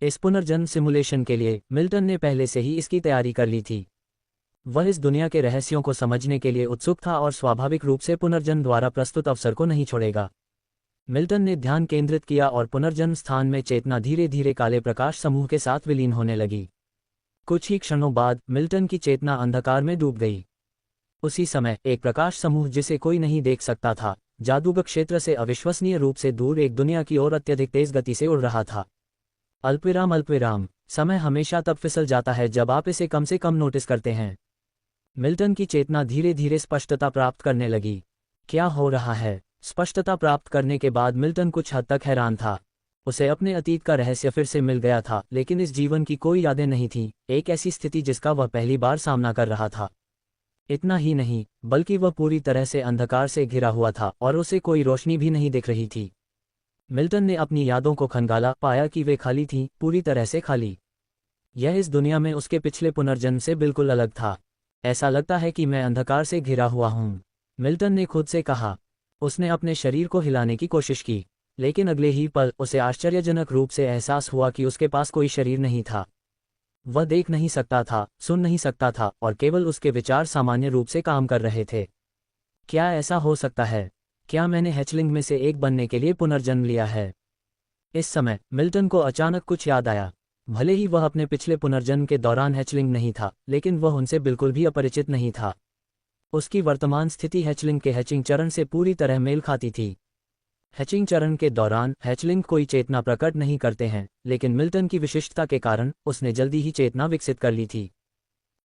इस पुनर्जन्म सिमुलेशन के लिए मिल्टन ने पहले से ही इसकी तैयारी कर ली थी। वह इस दुनिया के रहस्यों को समझने के लिए उत्सुक था और स्वाभाविक रूप से पुनर्जन्म द्वारा प्रस्तुत अवसर को नहीं छोड़ेगा। मिल्टन ने ध्यान केंद्रित किया और पुनर्जन्म स्थान में चेतना धीरे धीरे काले प्रकाश समूह के साथ विलीन होने लगी। कुछ ही क्षणों बाद मिल्टन की चेतना अंधकार में डूब गई। उसी समय एक प्रकाश समूह जिसे कोई नहीं देख सकता था, जादूगर क्षेत्र से अविश्वसनीय रूप से दूर एक दुनिया की ओर अत्यधिक तेज गति से उड़ रहा था। अल्पविराम अल्पविराम। समय हमेशा तब फिसल जाता है जब आप इसे कम से कम नोटिस करते हैं। मिल्टन की चेतना धीरे धीरे स्पष्टता प्राप्त करने लगी। क्या हो रहा है? स्पष्टता प्राप्त करने के बाद मिल्टन कुछ हद तक हैरान था। उसे अपने अतीत का रहस्य फिर से मिल गया था, लेकिन इस जीवन की कोई यादें नहीं थीं, एक ऐसी स्थिति जिसका वह पहली बार सामना कर रहा था। इतना ही नहीं, बल्कि वह पूरी तरह से अंधकार से घिरा हुआ था और उसे कोई रोशनी भी नहीं दिख रही थी। मिल्टन ने अपनी यादों को खंगाला, पाया कि वे खाली थीं, पूरी तरह से खाली। यह इस दुनिया में उसके पिछले पुनर्जन्म से बिल्कुल अलग था। ऐसा लगता है कि मैं अंधकार से घिरा हुआ हूँ, मिल्टन ने खुद से कहा। उसने अपने शरीर को हिलाने की कोशिश की, लेकिन अगले ही पल उसे आश्चर्यजनक रूप से एहसास हुआ कि उसके पास कोई शरीर नहीं था। वह देख नहीं सकता था, सुन नहीं सकता था और केवल उसके विचार सामान्य रूप से काम कर रहे थे। क्या ऐसा हो सकता है? क्या मैंने हैचलिंग में से एक बनने के लिए पुनर्जन्म लिया है? इस समय मिल्टन को अचानक कुछ याद आया। भले ही वह अपने पिछले पुनर्जन्म के दौरान हैचलिंग नहीं था, लेकिन वह उनसे बिल्कुल भी अपरिचित नहीं था। उसकी वर्तमान स्थिति हैचलिंग के हैचिंग चरण से पूरी तरह मेल खाती थी। हैचिंग चरण के दौरान हैचलिंग कोई चेतना प्रकट नहीं करते हैं, लेकिन मिल्टन की विशिष्टता के कारण उसने जल्दी ही चेतना विकसित कर ली थी।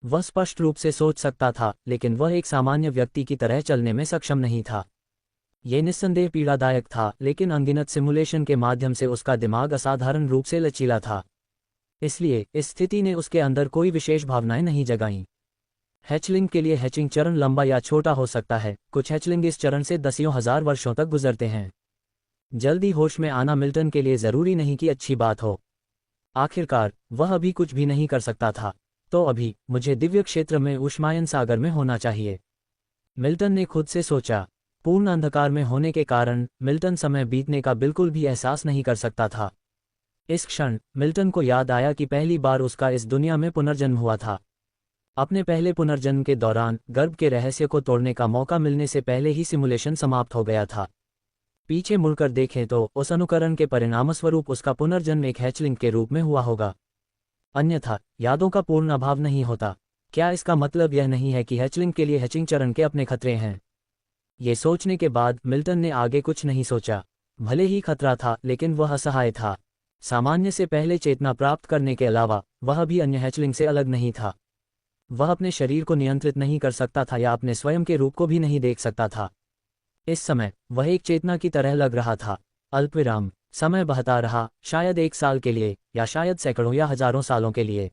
वह स्पष्ट रूप से सोच सकता था, लेकिन वह एक सामान्य व्यक्ति की तरह चलने में सक्षम नहीं था। ये निस्संदेह पीड़ादायक था, लेकिन अनगिनत सिमुलेशन के माध्यम से उसका दिमाग असाधारण रूप से लचीला था। इसलिए इस स्थिति ने उसके अंदर कोई विशेष भावनाएं नहीं जगाईं। हैचलिंग के लिए हैचिंग चरण लंबा या छोटा हो सकता है। कुछ हैचलिंग इस चरण से दसियों हजार वर्षों तक गुजरते हैं। जल्दी होश में आना मिल्टन के लिए जरूरी नहीं कि अच्छी बात हो। आखिरकार वह अभी कुछ भी नहीं कर सकता था, तो अभी मुझे दिव्य क्षेत्र में ऊष्मायन सागर में होना चाहिए, मिल्टन ने खुद से सोचा। पूर्ण अंधकार में होने के कारण मिल्टन समय बीतने का बिल्कुल भी एहसास नहीं कर सकता था। इस क्षण मिल्टन को याद आया कि पहली बार उसका इस दुनिया में पुनर्जन्म हुआ था। अपने पहले पुनर्जन्म के दौरान गर्भ के रहस्य को तोड़ने का मौका मिलने से पहले ही सिमुलेशन समाप्त हो गया था। पीछे मुड़कर देखें तो उस अनुकरण के परिणामस्वरूप उसका पुनर्जन्म एक हैचलिंग के रूप में हुआ होगा, अन्यथा यादों का पूर्ण अभाव नहीं होता। क्या इसका मतलब यह नहीं है कि हैचलिंग के लिए हैचिंग चरण के अपने खतरे हैं? ये सोचने के बाद मिल्टन ने आगे कुछ नहीं सोचा। भले ही खतरा था, लेकिन वह असहाय था। सामान्य से पहले चेतना प्राप्त करने के अलावा वह भी अन्य हैचलिंग से अलग नहीं था। वह अपने शरीर को नियंत्रित नहीं कर सकता था या अपने स्वयं के रूप को भी नहीं देख सकता था। इस समय वह एक चेतना की तरह लग रहा था। अल्पविराम। समय बहता रहा, शायद 1 साल के लिए या शायद सैकड़ों या हजारों सालों के लिए।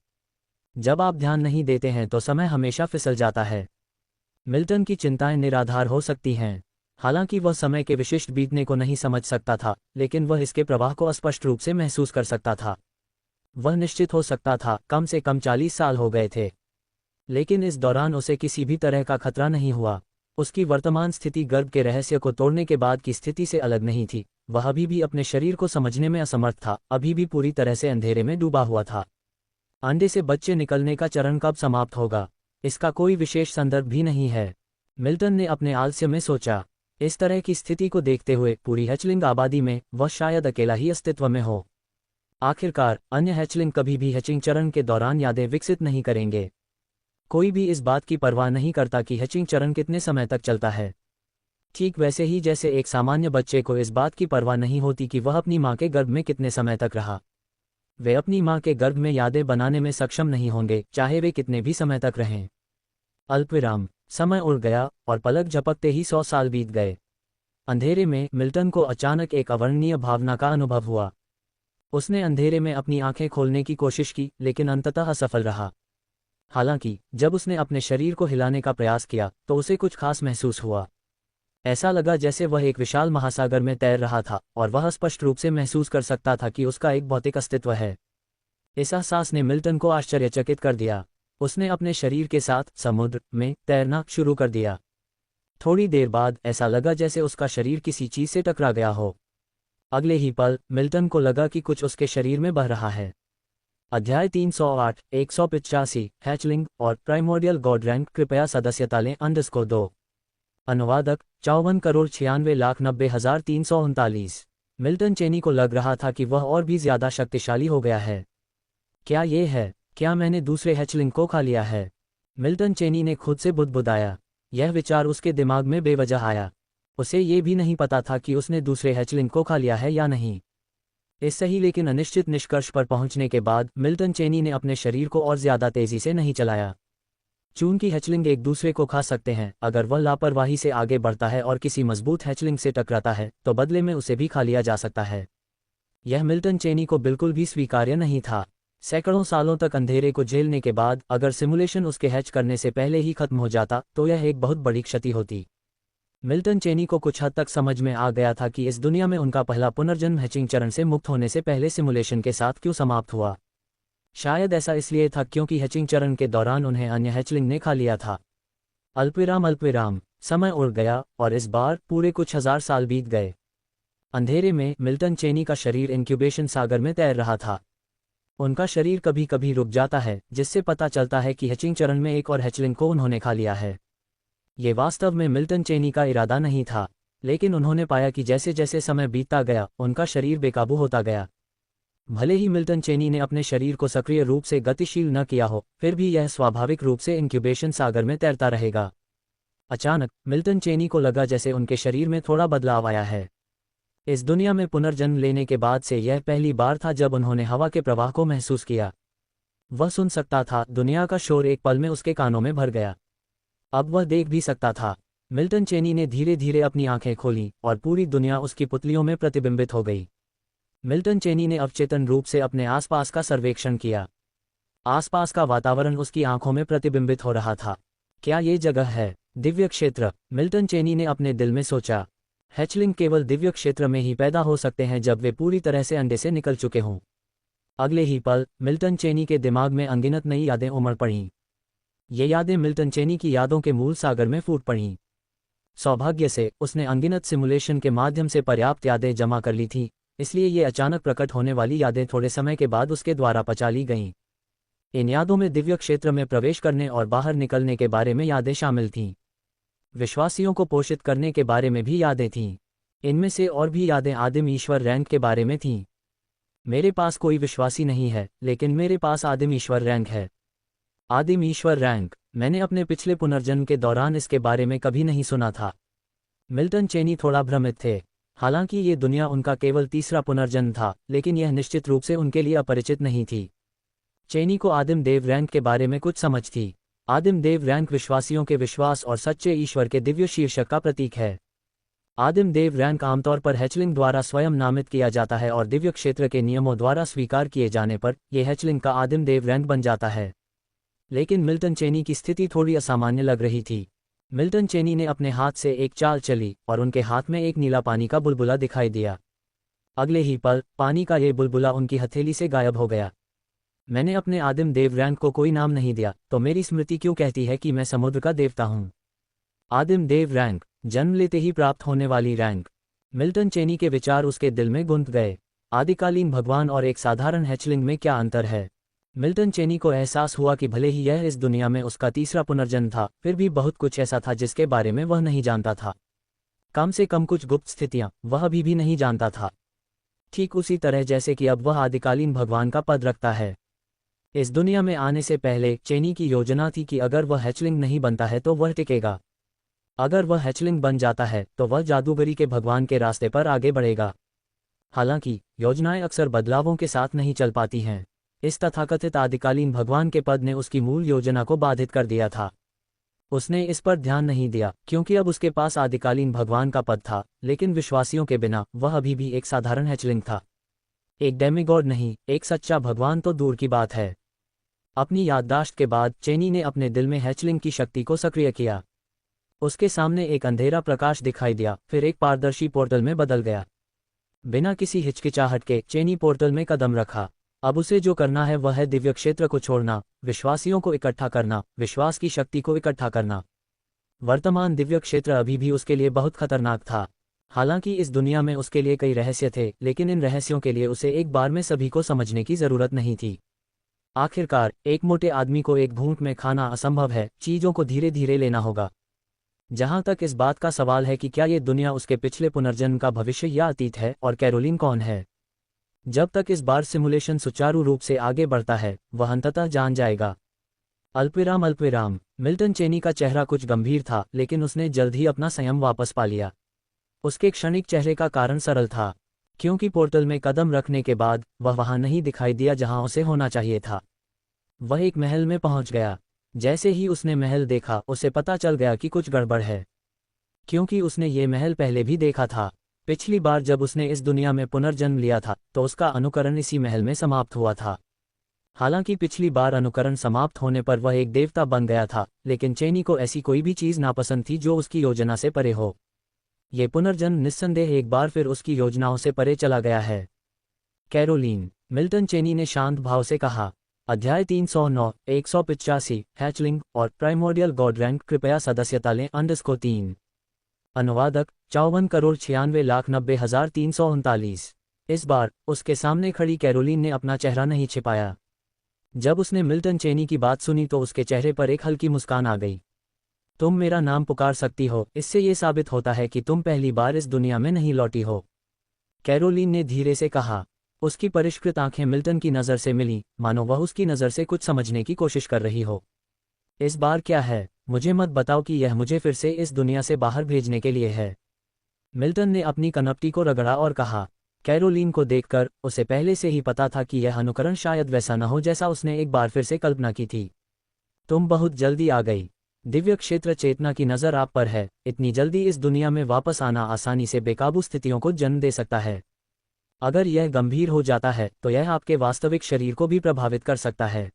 जब आप ध्यान नहीं देते हैं तो समय हमेशा फिसल जाता है। मिल्टन की चिंताएं निराधार हो सकती हैं। हालांकि वह समय के विशिष्ट बीतने को नहीं समझ सकता था, लेकिन वह इसके प्रवाह को स्पष्ट रूप से महसूस कर सकता था। वह निश्चित हो सकता था कम से कम 40 साल हो गए थे, लेकिन इस दौरान उसे किसी भी तरह का खतरा नहीं हुआ। उसकी वर्तमान स्थिति गर्भ के रहस्य को तोड़ने के बाद की स्थिति से अलग नहीं थी। वह अभी भी अपने शरीर को समझने में असमर्थ था, अभी भी पूरी तरह से अंधेरे में डूबा हुआ था। अंडे से बच्चे निकलने का चरण कब समाप्त होगा, इसका कोई विशेष संदर्भ भी नहीं है, मिल्टन ने अपने आलस्य में सोचा। इस तरह की स्थिति को देखते हुए पूरी हैचलिंग आबादी में वह शायद अकेला ही अस्तित्व में हो। आखिरकार अन्य हैचलिंग कभी भी हैचिंग चरण के दौरान यादें विकसित नहीं करेंगे। कोई भी इस बात की परवाह नहीं करता कि हैचिंग चरण कितने समय तक चलता है। ठीक वैसे ही जैसे एक सामान्य बच्चे को इस बात की परवाह नहीं होती कि वह अपनी माँ के गर्भ में कितने समय तक रहा। वे अपनी माँ के गर्भ में यादें बनाने में सक्षम नहीं होंगे, चाहे वे कितने भी समय तक रहें। अल्पविराम। समय उड़ गया और पलक झपकते ही 100 साल बीत गए। अंधेरे में मिल्टन को अचानक एक अवर्णनीय भावना का अनुभव हुआ। उसने अंधेरे में अपनी आंखें खोलने की कोशिश की, लेकिन अंततः असफल रहा। हालांकि जब उसने अपने शरीर को हिलाने का प्रयास किया तो उसे कुछ खास महसूस हुआ। ऐसा लगा जैसे वह एक विशाल महासागर में तैर रहा था और वह स्पष्ट रूप से महसूस कर सकता था कि उसका एक भौतिक अस्तित्व है। इस एहसास ने मिल्टन को आश्चर्यचकित कर दिया। उसने अपने शरीर के साथ समुद्र में तैरना शुरू कर दिया। थोड़ी देर बाद ऐसा लगा जैसे उसका शरीर किसी चीज से टकरा गया हो। अगले ही पल मिल्टन को लगा कि कुछ उसके शरीर में बह रहा है। अध्याय 308 185 हैचलिंग और प्राइमोर्डियल गॉड रैंक। कृपया सदस्यता लें _2। अनुवादक 54,96,90,339। मिल्टन चेनी को लग रहा था कि वह और भी ज्यादा शक्तिशाली हो गया है। क्या ये है? क्या मैंने दूसरे हैचलिंग को खा लिया है? मिल्टन चेनी ने खुद से बुदबुदाया। यह विचार उसके दिमाग में बेवजह आया। उसे ये भी नहीं पता था कि उसने दूसरे हैचलिंग को खा लिया है या नहीं। इस सही लेकिन अनिश्चित निष्कर्ष पर पहुंचने के बाद मिल्टन चेनी ने अपने शरीर को और ज्यादा तेजी से नहीं चलाया। चूंकि हैचलिंग एक दूसरे को खा सकते हैं, अगर वह लापरवाही से आगे बढ़ता है और किसी मजबूत हैचलिंग से टकराता है तो बदले में उसे भी खा लिया जा सकता है। यह मिल्टन चेनी को बिल्कुल भी स्वीकार्य नहीं था। सैकड़ों सालों तक अंधेरे को झेलने के बाद अगर सिमुलेशन उसके हैच करने से पहले ही खत्म हो जाता तो यह एक बहुत बड़ी क्षति होती। मिल्टन चेनी को कुछ हद तक समझ में आ गया था कि इस दुनिया में उनका पहला पुनर्जन्म हैचिंग चरण से मुक्त होने से पहले सिमुलेशन के साथ क्यों समाप्त हुआ। शायद ऐसा इसलिए था क्योंकि हैचिंग चरण के दौरान उन्हें अन्य हैचलिंग ने खा लिया था। अल्पविराम समय उड़ गया और इस बार पूरे कुछ हजार साल बीत गए। अंधेरे में मिल्टन चेनी का शरीर इंक्यूबेशन सागर में तैर रहा था। उनका शरीर कभी कभी रुक जाता है, जिससे पता चलता है कि हैचिंग चरण में एक और हैचलिंग को उन्होंने खा लिया है। ये वास्तव में मिल्टन चेनी का इरादा नहीं था, लेकिन उन्होंने पाया कि जैसे जैसे समय बीतता गया उनका शरीर बेकाबू होता गया। भले ही मिल्टन चेनी ने अपने शरीर को सक्रिय रूप से गतिशील न किया हो, फिर भी यह स्वाभाविक रूप से इंक्यूबेशन सागर में तैरता रहेगा। अचानक मिल्टन चेनी को लगा जैसे उनके शरीर में थोड़ा बदलाव आया है। इस दुनिया में पुनर्जन्म लेने के बाद से यह पहली बार था जब उन्होंने हवा के प्रवाह को महसूस किया। वह सुन सकता था, दुनिया का शोर एक पल में उसके कानों में भर गया। अब वह देख भी सकता था। मिल्टन चेनी ने धीरे धीरे अपनी आंखें खोलीं और पूरी दुनिया उसकी पुतलियों में प्रतिबिंबित हो गई। मिल्टन चेनी ने अवचेतन रूप से अपने आसपास का सर्वेक्षण किया। आसपास का वातावरण उसकी आंखों में प्रतिबिंबित हो रहा था। क्या ये जगह है दिव्य क्षेत्र? मिल्टन चेनी ने अपने दिल में सोचा। हैचलिंग केवल दिव्य क्षेत्र में ही पैदा हो सकते हैं जब वे पूरी तरह से अंडे से निकल चुके हों। अगले ही पल मिल्टन चेनी के दिमाग में अनगिनत नई यादें उमड़ पड़ीं। ये यादें मिल्टन चेनी की यादों के मूल सागर में फूट पड़ीं। सौभाग्य से उसने अनगिनत सिमुलेशन के माध्यम से पर्याप्त यादें जमा कर ली थीं, इसलिए ये अचानक प्रकट होने वाली यादें थोड़े समय के बाद उसके द्वारा पचा ली गईं। इन यादों में दिव्य क्षेत्र में प्रवेश करने और बाहर निकलने के बारे में यादें शामिल थीं। विश्वासियों को पोषित करने के बारे में भी यादें थीं। इनमें से और भी यादें आदिम ईश्वर रैंक के बारे में थीं। मेरे पास कोई विश्वासी नहीं है, लेकिन मेरे पास आदिम ईश्वर रैंक है। आदिम ईश्वर रैंक। मैंने अपने पिछले पुनर्जन्म के दौरान इसके बारे में कभी नहीं सुना था। मिल्टन चेनी थोड़ा भ्रमित थे। हालांकि ये दुनिया उनका केवल तीसरा पुनर्जन्म था, लेकिन यह निश्चित रूप से उनके लिए अपरिचित नहीं थी। चेनी को आदिम देव रैंक के बारे में कुछ समझ थी। आदिम देव रैंक विश्वासियों के विश्वास और सच्चे ईश्वर के दिव्य शीर्षक का प्रतीक है। आदिम देव रैंक आमतौर पर हैचलिंग द्वारा स्वयं नामित किया जाता है और दिव्य क्षेत्र के नियमों द्वारा स्वीकार किए जाने पर यह हैचलिंग का आदिम देव रैंक बन जाता है। लेकिन मिल्टन चेनी की स्थिति थोड़ी असामान्य लग रही थी। मिल्टन चेनी ने अपने हाथ से एक चाल चली और उनके हाथ में एक नीला पानी का बुलबुला दिखाई दिया। अगले ही पल पानी का ये बुलबुला उनकी हथेली से गायब हो गया। मैंने अपने आदिम देव रैंक को कोई नाम नहीं दिया, तो मेरी स्मृति क्यों कहती है कि मैं समुद्र का देवता हूँ? आदिम देव रैंक, जन्म लेते ही प्राप्त होने वाली रैंक। मिल्टन चेनी के विचार उसके दिल में गुंथ गए। आदिकालीन भगवान और एक साधारण हैचलिंग में क्या अंतर है? मिल्टन चेनी को एहसास हुआ कि भले ही यह इस दुनिया में उसका तीसरा पुनर्जन्म था, फिर भी बहुत कुछ ऐसा था जिसके बारे में वह नहीं जानता था। कम से कम कुछ गुप्त स्थितियां वह अभी भी नहीं जानता था। ठीक उसी तरह जैसे कि अब वह आदिकालीन भगवान का पद रखता है। इस दुनिया में आने से पहले चेनी की योजना थी कि अगर वह हैचलिंग नहीं बनता है तो वह टिकेगा। अगर वह हैचलिंग बन जाता है तो वह जादूगरी के भगवान के रास्ते पर आगे बढ़ेगा। हालांकि योजनाएं अक्सर बदलावों के साथ नहीं चल पाती हैं। इस तथाकथित आदिकालीन भगवान के पद ने उसकी मूल योजना को बाधित कर दिया था। उसने इस पर ध्यान नहीं दिया क्योंकि अब उसके पास आदिकालीन भगवान का पद था, लेकिन विश्वासियों के बिना वह अभी भी एक साधारण हैचलिंग था। एक डेमिगॉड नहीं, एक सच्चा भगवान तो दूर की बात है। अपनी याददाश्त के बाद चेनी ने अपने दिल में हैचलिंग की शक्ति को सक्रिय किया। उसके सामने एक अंधेरा प्रकाश दिखाई दिया, फिर एक पारदर्शी पोर्टल में बदल गया। बिना किसी हिचकिचाहट के चेनी पोर्टल में कदम रखा। अब उसे जो करना है वह है दिव्य क्षेत्र को छोड़ना, विश्वासियों को इकट्ठा करना, विश्वास की शक्ति को इकट्ठा करना। वर्तमान दिव्य क्षेत्र अभी भी उसके लिए बहुत खतरनाक था। हालांकि इस दुनिया में उसके लिए कई रहस्य थे, लेकिन इन रहस्यों के लिए उसे एक बार में सभी को समझने की जरूरत नहीं थी। आखिरकार एक मोटे आदमी को एक घूंट में खाना असंभव है, चीजों को धीरे धीरे लेना होगा। जहां तक इस बात का सवाल है कि क्या ये दुनिया उसके पिछले पुनर्जन्म का भविष्य या अतीत है और कैरोलिन कौन है, जब तक इस बार सिमुलेशन सुचारू रूप से आगे बढ़ता है वह अंततः जान जाएगा। अल्पविराम अल्पविराम। मिल्टन चेनी का चेहरा कुछ गंभीर था, लेकिन उसने जल्द ही अपना संयम वापस पा लिया। उसके क्षणिक चेहरे का कारण सरल था, क्योंकि पोर्टल में कदम रखने के बाद वह वहां नहीं दिखाई दिया जहां उसे होना चाहिए था। वह एक महल में पहुंच गया। जैसे ही उसने महल देखा उसे पता चल गया कि कुछ गड़बड़ है, क्योंकि उसने ये महल पहले भी देखा था। पिछली बार जब उसने इस दुनिया में पुनर्जन्म लिया था तो उसका अनुकरण इसी महल में समाप्त हुआ था। हालांकि पिछली बार अनुकरण समाप्त होने पर वह एक देवता बन गया था, लेकिन चेनी को ऐसी कोई भी चीज नापसंद थी जो उसकी योजना से परे हो। ये पुनर्जन्म निस्संदेह एक बार फिर उसकी योजनाओं से परे चला गया है। कैरोलीन, मिल्टन चेनी ने शांत भाव से कहा। अध्याय 309 185 हैचलिंग और प्राइमोर्डियल गॉड रैंक। कृपया सदस्यता लें _3। अनुवादक 54,96,90,339। इस बार उसके सामने खड़ी कैरोलीन ने अपना चेहरा नहीं छिपाया। जब उसने मिल्टन चेनी की बात सुनी तो उसके चेहरे पर एक हल्की मुस्कान आ गई। तुम मेरा नाम पुकार सकती हो, इससे ये साबित होता है कि तुम पहली बार इस दुनिया में नहीं लौटी हो, कैरोलीन ने धीरे से कहा। उसकी परिष्कृत आंखें मिल्टन की नज़र से मिलीं, मानो वह उसकी नज़र से कुछ समझने की कोशिश कर रही हो। इस बार क्या है, मुझे मत बताओ कि यह मुझे फिर से इस दुनिया से बाहर भेजने के लिए है। मिल्टन ने अपनी कनपटी को रगड़ा और कहा। कैरोलीन को देखकर उसे पहले से ही पता था कि यह अनुकरण शायद वैसा न हो जैसा उसने एक बार फिर से कल्पना की थी। तुम बहुत जल्दी आ गई। दिव्य क्षेत्र चेतना की नज़र आप पर है। इतनी जल्दी इस दुनिया में वापस आना आसानी से बेकाबू स्थितियों को जन्म दे सकता है। अगर यह गंभीर हो जाता है तो यह आपके वास्तविक शरीर को भी प्रभावित कर सकता है,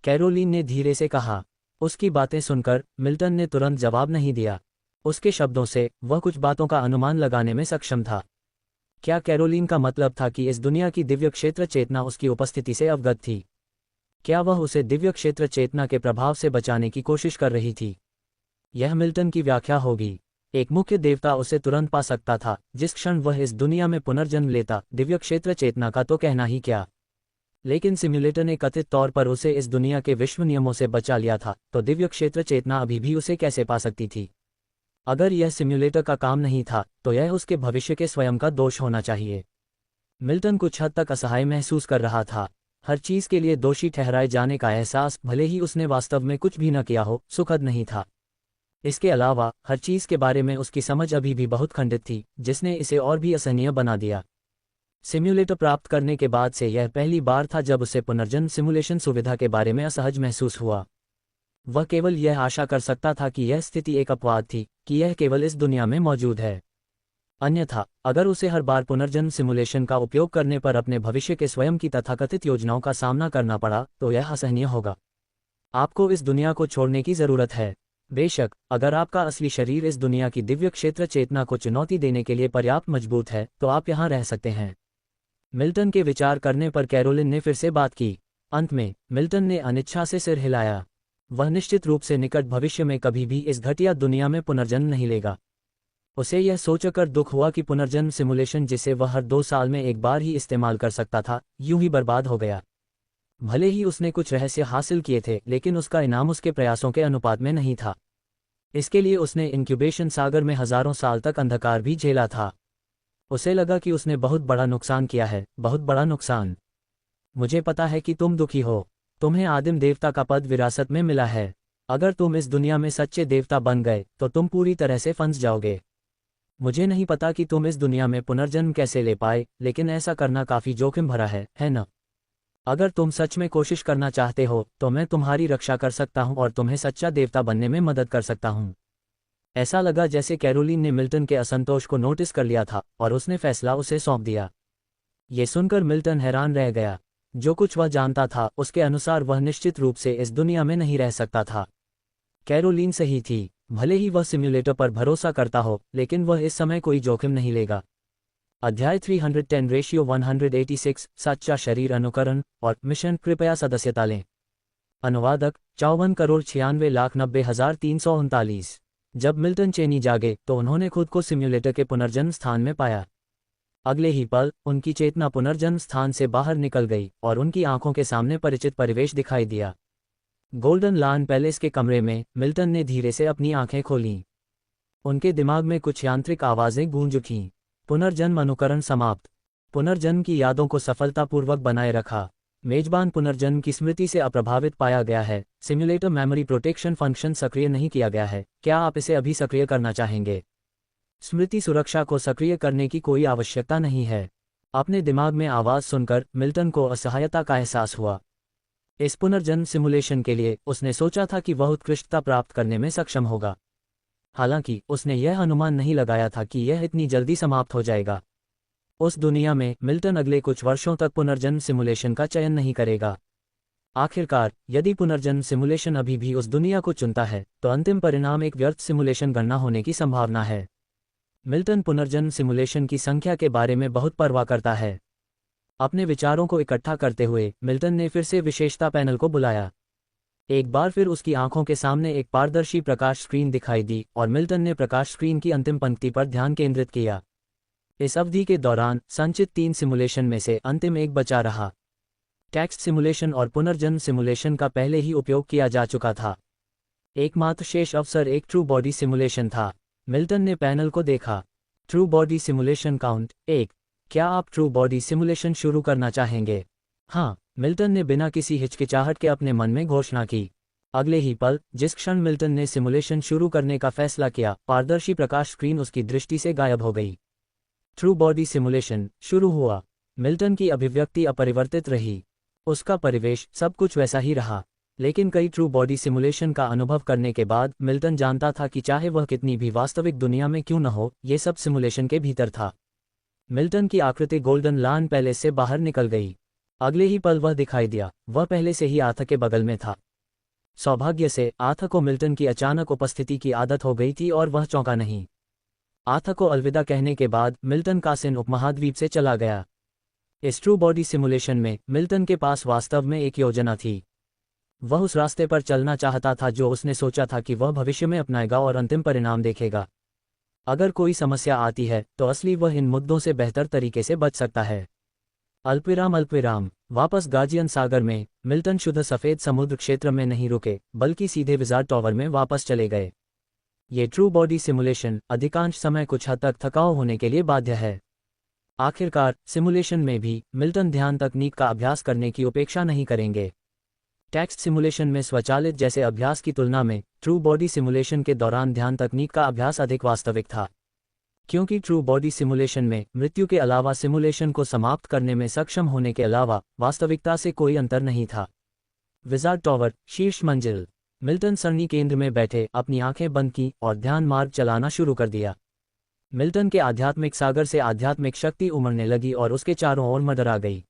कैरोलीन ने धीरे से कहा। उसकी बातें सुनकर मिल्टन ने तुरंत जवाब नहीं दिया। उसके शब्दों से वह कुछ बातों का अनुमान लगाने में सक्षम था। क्या कैरोलीन का मतलब था कि इस दुनिया की दिव्य क्षेत्र चेतना उसकी उपस्थिति से अवगत थी? क्या वह उसे दिव्य क्षेत्र चेतना के प्रभाव से बचाने की कोशिश कर रही थी? यह मिल्टन की व्याख्या होगी। एक मुख्य देवता उसे तुरंत पा सकता था जिस क्षण वह इस दुनिया में पुनर्जन्म लेता। दिव्य क्षेत्र चेतना का तो कहना ही क्या, लेकिन सिम्युलेटर ने कथित तौर पर उसे इस दुनिया के विश्व नियमों से बचा लिया था, तो दिव्य क्षेत्र चेतना अभी भी उसे कैसे पा सकती थी? अगर यह सिम्युलेटर का काम नहीं था तो यह उसके भविष्य के स्वयं का दोष होना चाहिए। मिल्टन कुछ हद तक असहाय महसूस कर रहा था। हर चीज के लिए दोषी ठहराए जाने का एहसास, भले ही उसने वास्तव में कुछ भी न किया हो, सुखद नहीं था। इसके अलावा हर चीज के बारे में उसकी समझ अभी भी बहुत खंडित थी, जिसने इसे और भी असहनीय बना दिया। सिम्युलेटर प्राप्त करने के बाद से यह पहली बार था जब उसे पुनर्जन्म सिमुलेशन सुविधा के बारे में असहज महसूस हुआ। वह केवल यह आशा कर सकता था कि यह स्थिति एक अपवाद थी, कि यह केवल इस दुनिया में मौजूद है। अन्यथा अगर उसे हर बार पुनर्जन्म सिमुलेशन का उपयोग करने पर अपने भविष्य के स्वयं की तथाकथित योजनाओं का सामना करना पड़ा तो यह असहनीय होगा। आपको इस दुनिया को छोड़ने की जरूरत है। बेशक अगर आपका असली शरीर इस दुनिया की दिव्य क्षेत्र चेतना को चुनौती देने के लिए पर्याप्त मजबूत है तो आप यहाँ रह सकते हैं। मिल्टन के विचार करने पर कैरोलिन ने फिर से बात की। अंत में मिल्टन ने अनिच्छा से सिर हिलाया। वह निश्चित रूप से निकट भविष्य में कभी भी इस घटिया दुनिया में पुनर्जन्म नहीं लेगा। उसे यह सोचकर दुख हुआ कि पुनर्जन्म सिमुलेशन, जिसे वह हर 2 साल में एक बार ही इस्तेमाल कर सकता था, यूं ही बर्बाद हो गया। भले ही उसने कुछ रहस्य हासिल किए थे, लेकिन उसका इनाम उसके प्रयासों के अनुपात में नहीं था। इसके लिए उसने इंक्यूबेशन सागर में हजारों साल तक अंधकार भी झेला था। उसे लगा कि उसने बहुत बड़ा नुकसान किया है, बहुत बड़ा नुकसान। मुझे पता है कि तुम दुखी हो। तुम्हें आदिम देवता का पद विरासत में मिला है। अगर तुम इस दुनिया में सच्चे देवता बन गए तो तुम पूरी तरह से फंस जाओगे। मुझे नहीं पता कि तुम इस दुनिया में पुनर्जन्म कैसे ले पाए, लेकिन ऐसा करना काफी जोखिम भरा है न? अगर तुम सच में कोशिश करना चाहते हो तो मैं तुम्हारी रक्षा कर सकता हूं और तुम्हें सच्चा देवता बनने में मदद कर सकता हूं। ऐसा लगा जैसे कैरोलिन ने मिल्टन के असंतोष को नोटिस कर लिया था और उसने फैसला उसे सौंप दिया। ये सुनकर मिल्टन हैरान रह गया। जो कुछ वह जानता था उसके अनुसार वह निश्चित रूप से इस दुनिया में नहीं रह सकता था। कैरोलिन सही थी। भले ही वह सिम्युलेटर पर भरोसा करता हो, लेकिन वह इस समय कोई जोखिम नहीं लेगा। अध्याय 310/186 सच्चा शरीर अनुकरण और मिशन। कृपया सदस्यता लें। अनुवादक 54,96,90,339। जब मिल्टन चेनी जागे तो उन्होंने खुद को सिम्युलेटर के पुनर्जन्म स्थान में पाया। अगले ही पल उनकी चेतना पुनर्जन्म स्थान से बाहर निकल गई और उनकी आंखों के सामने परिचित परिवेश दिखाई दिया। गोल्डन लॉन पैलेस के कमरे में मिल्टन ने धीरे से अपनी आंखें खोलीं। उनके दिमाग में कुछ यांत्रिक आवाजें गूंज उठीं। पुनर्जन्म अनुकरण समाप्त। पुनर्जन्म की यादों को सफलतापूर्वक बनाए रखा। मेजबान पुनर्जन्म की स्मृति से अप्रभावित पाया गया है। सिम्युलेटर मेमोरी प्रोटेक्शन फंक्शन सक्रिय नहीं किया गया है। क्या आप इसे अभी सक्रिय करना चाहेंगे? स्मृति सुरक्षा को सक्रिय करने की कोई आवश्यकता नहीं है। अपने दिमाग में आवाज सुनकर मिल्टन को असहायता का एहसास हुआ। इस पुनर्जन्म सिमुलेशन के लिए उसने सोचा था कि वह उत्कृष्टता प्राप्त करने में सक्षम होगा। हालांकि उसने यह अनुमान नहीं लगाया था कि यह इतनी जल्दी समाप्त हो जाएगा। उस दुनिया में मिल्टन अगले कुछ वर्षों तक पुनर्जन्म सिमुलेशन का चयन नहीं करेगा। आखिरकार, यदि पुनर्जन्म सिमुलेशन अभी भी उस दुनिया को चुनता है, तो अंतिम परिणाम एक व्यर्थ सिमुलेशन गणना होने की संभावना है। मिल्टन पुनर्जन्म सिमुलेशन की संख्या के बारे में बहुत परवाह करता है। अपने विचारों को इकट्ठा करते हुए मिल्टन ने फिर से विशेषता पैनल को बुलाया। एक बार फिर उसकी आंखों के सामने एक पारदर्शी प्रकाश स्क्रीन दिखाई दी और मिल्टन ने प्रकाश स्क्रीन की अंतिम पंक्ति पर ध्यान केंद्रित किया। इस अवधि के दौरान संचित 3 सिमुलेशन में से अंतिम एक बचा रहा। टेक्स्ट सिमुलेशन और पुनर्जन्म सिमुलेशन का पहले ही उपयोग किया जा चुका था। एकमात्र शेष अवसर एक ट्रू बॉडी सिमुलेशन था। मिल्टन ने पैनल को देखा। True body simulation count 1। क्या आप ट्रू बॉडी सिमुलेशन शुरू करना चाहेंगे? हाँ, मिल्टन ने बिना किसी हिचकिचाहट के अपने मन में घोषणा की। अगले ही पल, जिस क्षण मिल्टन ने सिमुलेशन शुरू करने का फैसला किया, पारदर्शी प्रकाश स्क्रीन उसकी दृष्टि से गायब हो गई। ट्रू बॉडी सिमुलेशन शुरू हुआ। मिल्टन की अभिव्यक्ति अपरिवर्तित रही। उसका परिवेश सब कुछ वैसा ही रहा। लेकिन कई ट्रू बॉडी सिमुलेशन का अनुभव करने के बाद मिल्टन जानता था कि चाहे वह कितनी भी वास्तविक दुनिया में क्यों न हो, ये सब सिमुलेशन के भीतर था। मिल्टन की आकृति गोल्डन लॉन पैलेस से बाहर निकल गई। अगले ही पल वह दिखाई दिया। वह पहले से ही आर्थ के बगल में था। सौभाग्य से आर्थ को मिल्टन की अचानक उपस्थिति की आदत हो गई थी और वह चौंका नहीं। आर्थ को अलविदा कहने के बाद मिल्टन कासिन उपमहाद्वीप से चला गया। इस ट्रू बॉडी सिमुलेशन में मिल्टन के पास वास्तव में एक योजना थी। वह उस रास्ते पर चलना चाहता था जो उसने सोचा था कि वह भविष्य में अपनाएगा और अंतिम परिणाम देखेगा। अगर कोई समस्या आती है तो असली वह इन मुद्दों से बेहतर तरीके से बच सकता है। अल्पविराम वापस गार्जियन सागर में मिल्टन शुद्ध सफ़ेद समुद्र क्षेत्र में नहीं रुके, बल्कि सीधे विज़ार्ड टॉवर में वापस चले गए। ये ट्रू बॉडी सिमुलेशन अधिकांश समय कुछ हद तक थकाऊ होने के लिए बाध्य है। आखिरकार सिमुलेशन में भी मिल्टन ध्यान तकनीक का अभ्यास करने की उपेक्षा नहीं करेंगे। टेक्स्ट सिमुलेशन में स्वचालित जैसे अभ्यास की तुलना में ट्रू बॉडी सिमुलेशन के दौरान ध्यान तकनीक का अभ्यास अधिक वास्तविक था। क्योंकि ट्रू बॉडी सिमुलेशन में मृत्यु के अलावा सिमुलेशन को समाप्त करने में सक्षम होने के अलावा वास्तविकता से कोई अंतर नहीं था। विज़ार्ड टॉवर, शीर्ष मंजिल। मिल्टन सरणी केंद्र में बैठे अपनी आंखें बंद की और ध्यान मार्ग चलाना शुरू कर दिया। मिल्टन के आध्यात्मिक सागर से आध्यात्मिक शक्ति उमड़ने लगी और उसके चारों ओर मदर आ गई।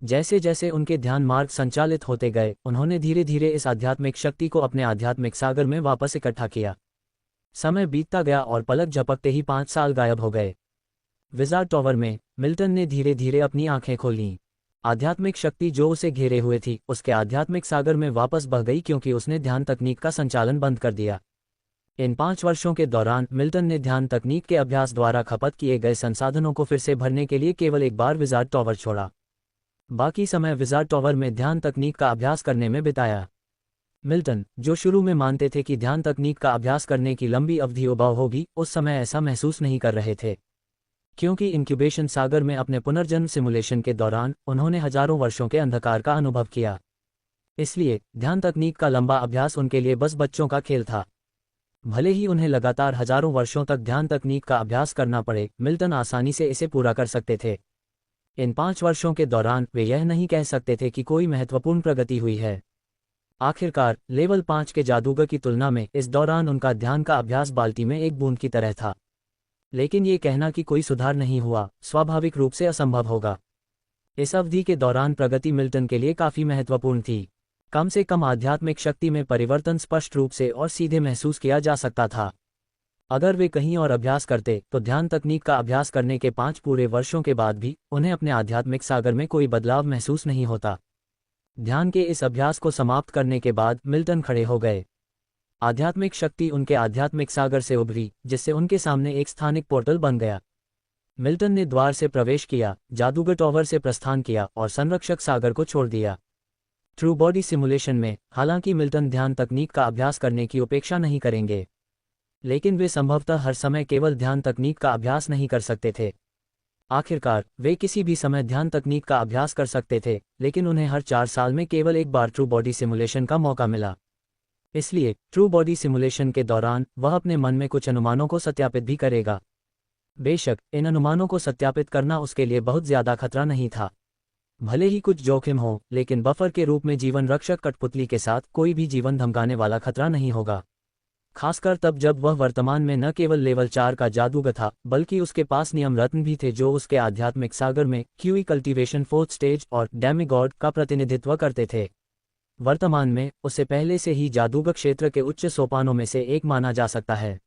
जैसे जैसे उनके ध्यान मार्ग संचालित होते गए, उन्होंने धीरे धीरे इस आध्यात्मिक शक्ति को अपने आध्यात्मिक सागर में वापस इकट्ठा किया। समय बीतता गया और पलक झपकते ही 5 साल गायब हो गए। विज़ार्ड टॉवर में मिल्टन ने धीरे धीरे अपनी आंखें खोलीं। आध्यात्मिक शक्ति जो उसे घेरे हुए थी, उसके आध्यात्मिक सागर में वापस बह गई क्योंकि उसने ध्यान तकनीक का संचालन बंद कर दिया। इन 5 वर्षों के दौरान मिल्टन ने ध्यान तकनीक के अभ्यास द्वारा खपत किए गए संसाधनों को फिर से भरने के लिए केवल एक बार विज़ार्ड टॉवर छोड़ा। बाकी समय विज़ार्ड टॉवर में ध्यान तकनीक का अभ्यास करने में बिताया। मिल्टन, जो शुरू में मानते थे कि ध्यान तकनीक का अभ्यास करने की लंबी अवधि उबाऊ होगी, उस समय ऐसा महसूस नहीं कर रहे थे। क्योंकि इंक्यूबेशन सागर में अपने पुनर्जन्म सिमुलेशन के दौरान उन्होंने हजारों वर्षों के अंधकार का अनुभव किया। इसलिए ध्यान तकनीक का लंबा अभ्यास उनके लिए बस बच्चों का खेल था। भले ही उन्हें लगातार हजारों वर्षों तक ध्यान तकनीक का अभ्यास करना पड़े, मिल्टन आसानी से इसे पूरा कर सकते थे। इन 5 वर्षों के दौरान वे यह नहीं कह सकते थे कि कोई महत्वपूर्ण प्रगति हुई है। आखिरकार लेवल 5 के जादूगर की तुलना में इस दौरान उनका ध्यान का अभ्यास बाल्टी में एक बूंद की तरह था। लेकिन ये कहना कि कोई सुधार नहीं हुआ स्वाभाविक रूप से असंभव होगा। इस अवधि के दौरान प्रगति मिल्टन के लिए काफी महत्वपूर्ण थी। कम से कम आध्यात्मिक शक्ति में परिवर्तन स्पष्ट रूप से और सीधे महसूस किया जा सकता था। अगर वे कहीं और अभ्यास करते तो ध्यान तकनीक का अभ्यास करने के 5 पूरे वर्षों के बाद भी उन्हें अपने आध्यात्मिक सागर में कोई बदलाव महसूस नहीं होता। ध्यान के इस अभ्यास को समाप्त करने के बाद मिल्टन खड़े हो गए। आध्यात्मिक शक्ति उनके आध्यात्मिक सागर से उभरी, जिससे उनके सामने एक स्थानिक पोर्टल बन गया। मिल्टन ने द्वार से प्रवेश किया, जादूगर टॉवर से प्रस्थान किया और संरक्षक सागर को छोड़ दिया। ट्रू बॉडी सिमुलेशन में, हालांकि मिल्टन ध्यान तकनीक का अभ्यास करने की उपेक्षा नहीं करेंगे, लेकिन वे संभवतः हर समय केवल ध्यान तकनीक का अभ्यास नहीं कर सकते थे। आखिरकार, वे किसी भी समय ध्यान तकनीक का अभ्यास कर सकते थे, लेकिन उन्हें हर 4 साल में केवल एक बार ट्रू बॉडी सिमुलेशन का मौका मिला। इसलिए, ट्रू बॉडी सिमुलेशन के दौरान वह अपने मन में कुछ अनुमानों को सत्यापित भी करेगा। बेशक, इन अनुमानों को सत्यापित करना उसके लिए बहुत ज्यादा खतरा नहीं था। भले ही कुछ जोखिम हो, लेकिन बफर के रूप में जीवन रक्षक कठपुतली के साथ कोई भी जीवन धमकाने वाला खतरा नहीं होगा। खासकर तब जब वह वर्तमान में न केवल लेवल 4 का जादूगर था, बल्कि उसके पास नियम रत्न भी थे जो उसके आध्यात्मिक सागर में क्यूई कल्टीवेशन 4th स्टेज और डेमिगॉड का प्रतिनिधित्व करते थे। वर्तमान में, उसे पहले से ही जादूगर क्षेत्र के उच्च सोपानों में से एक माना जा सकता है।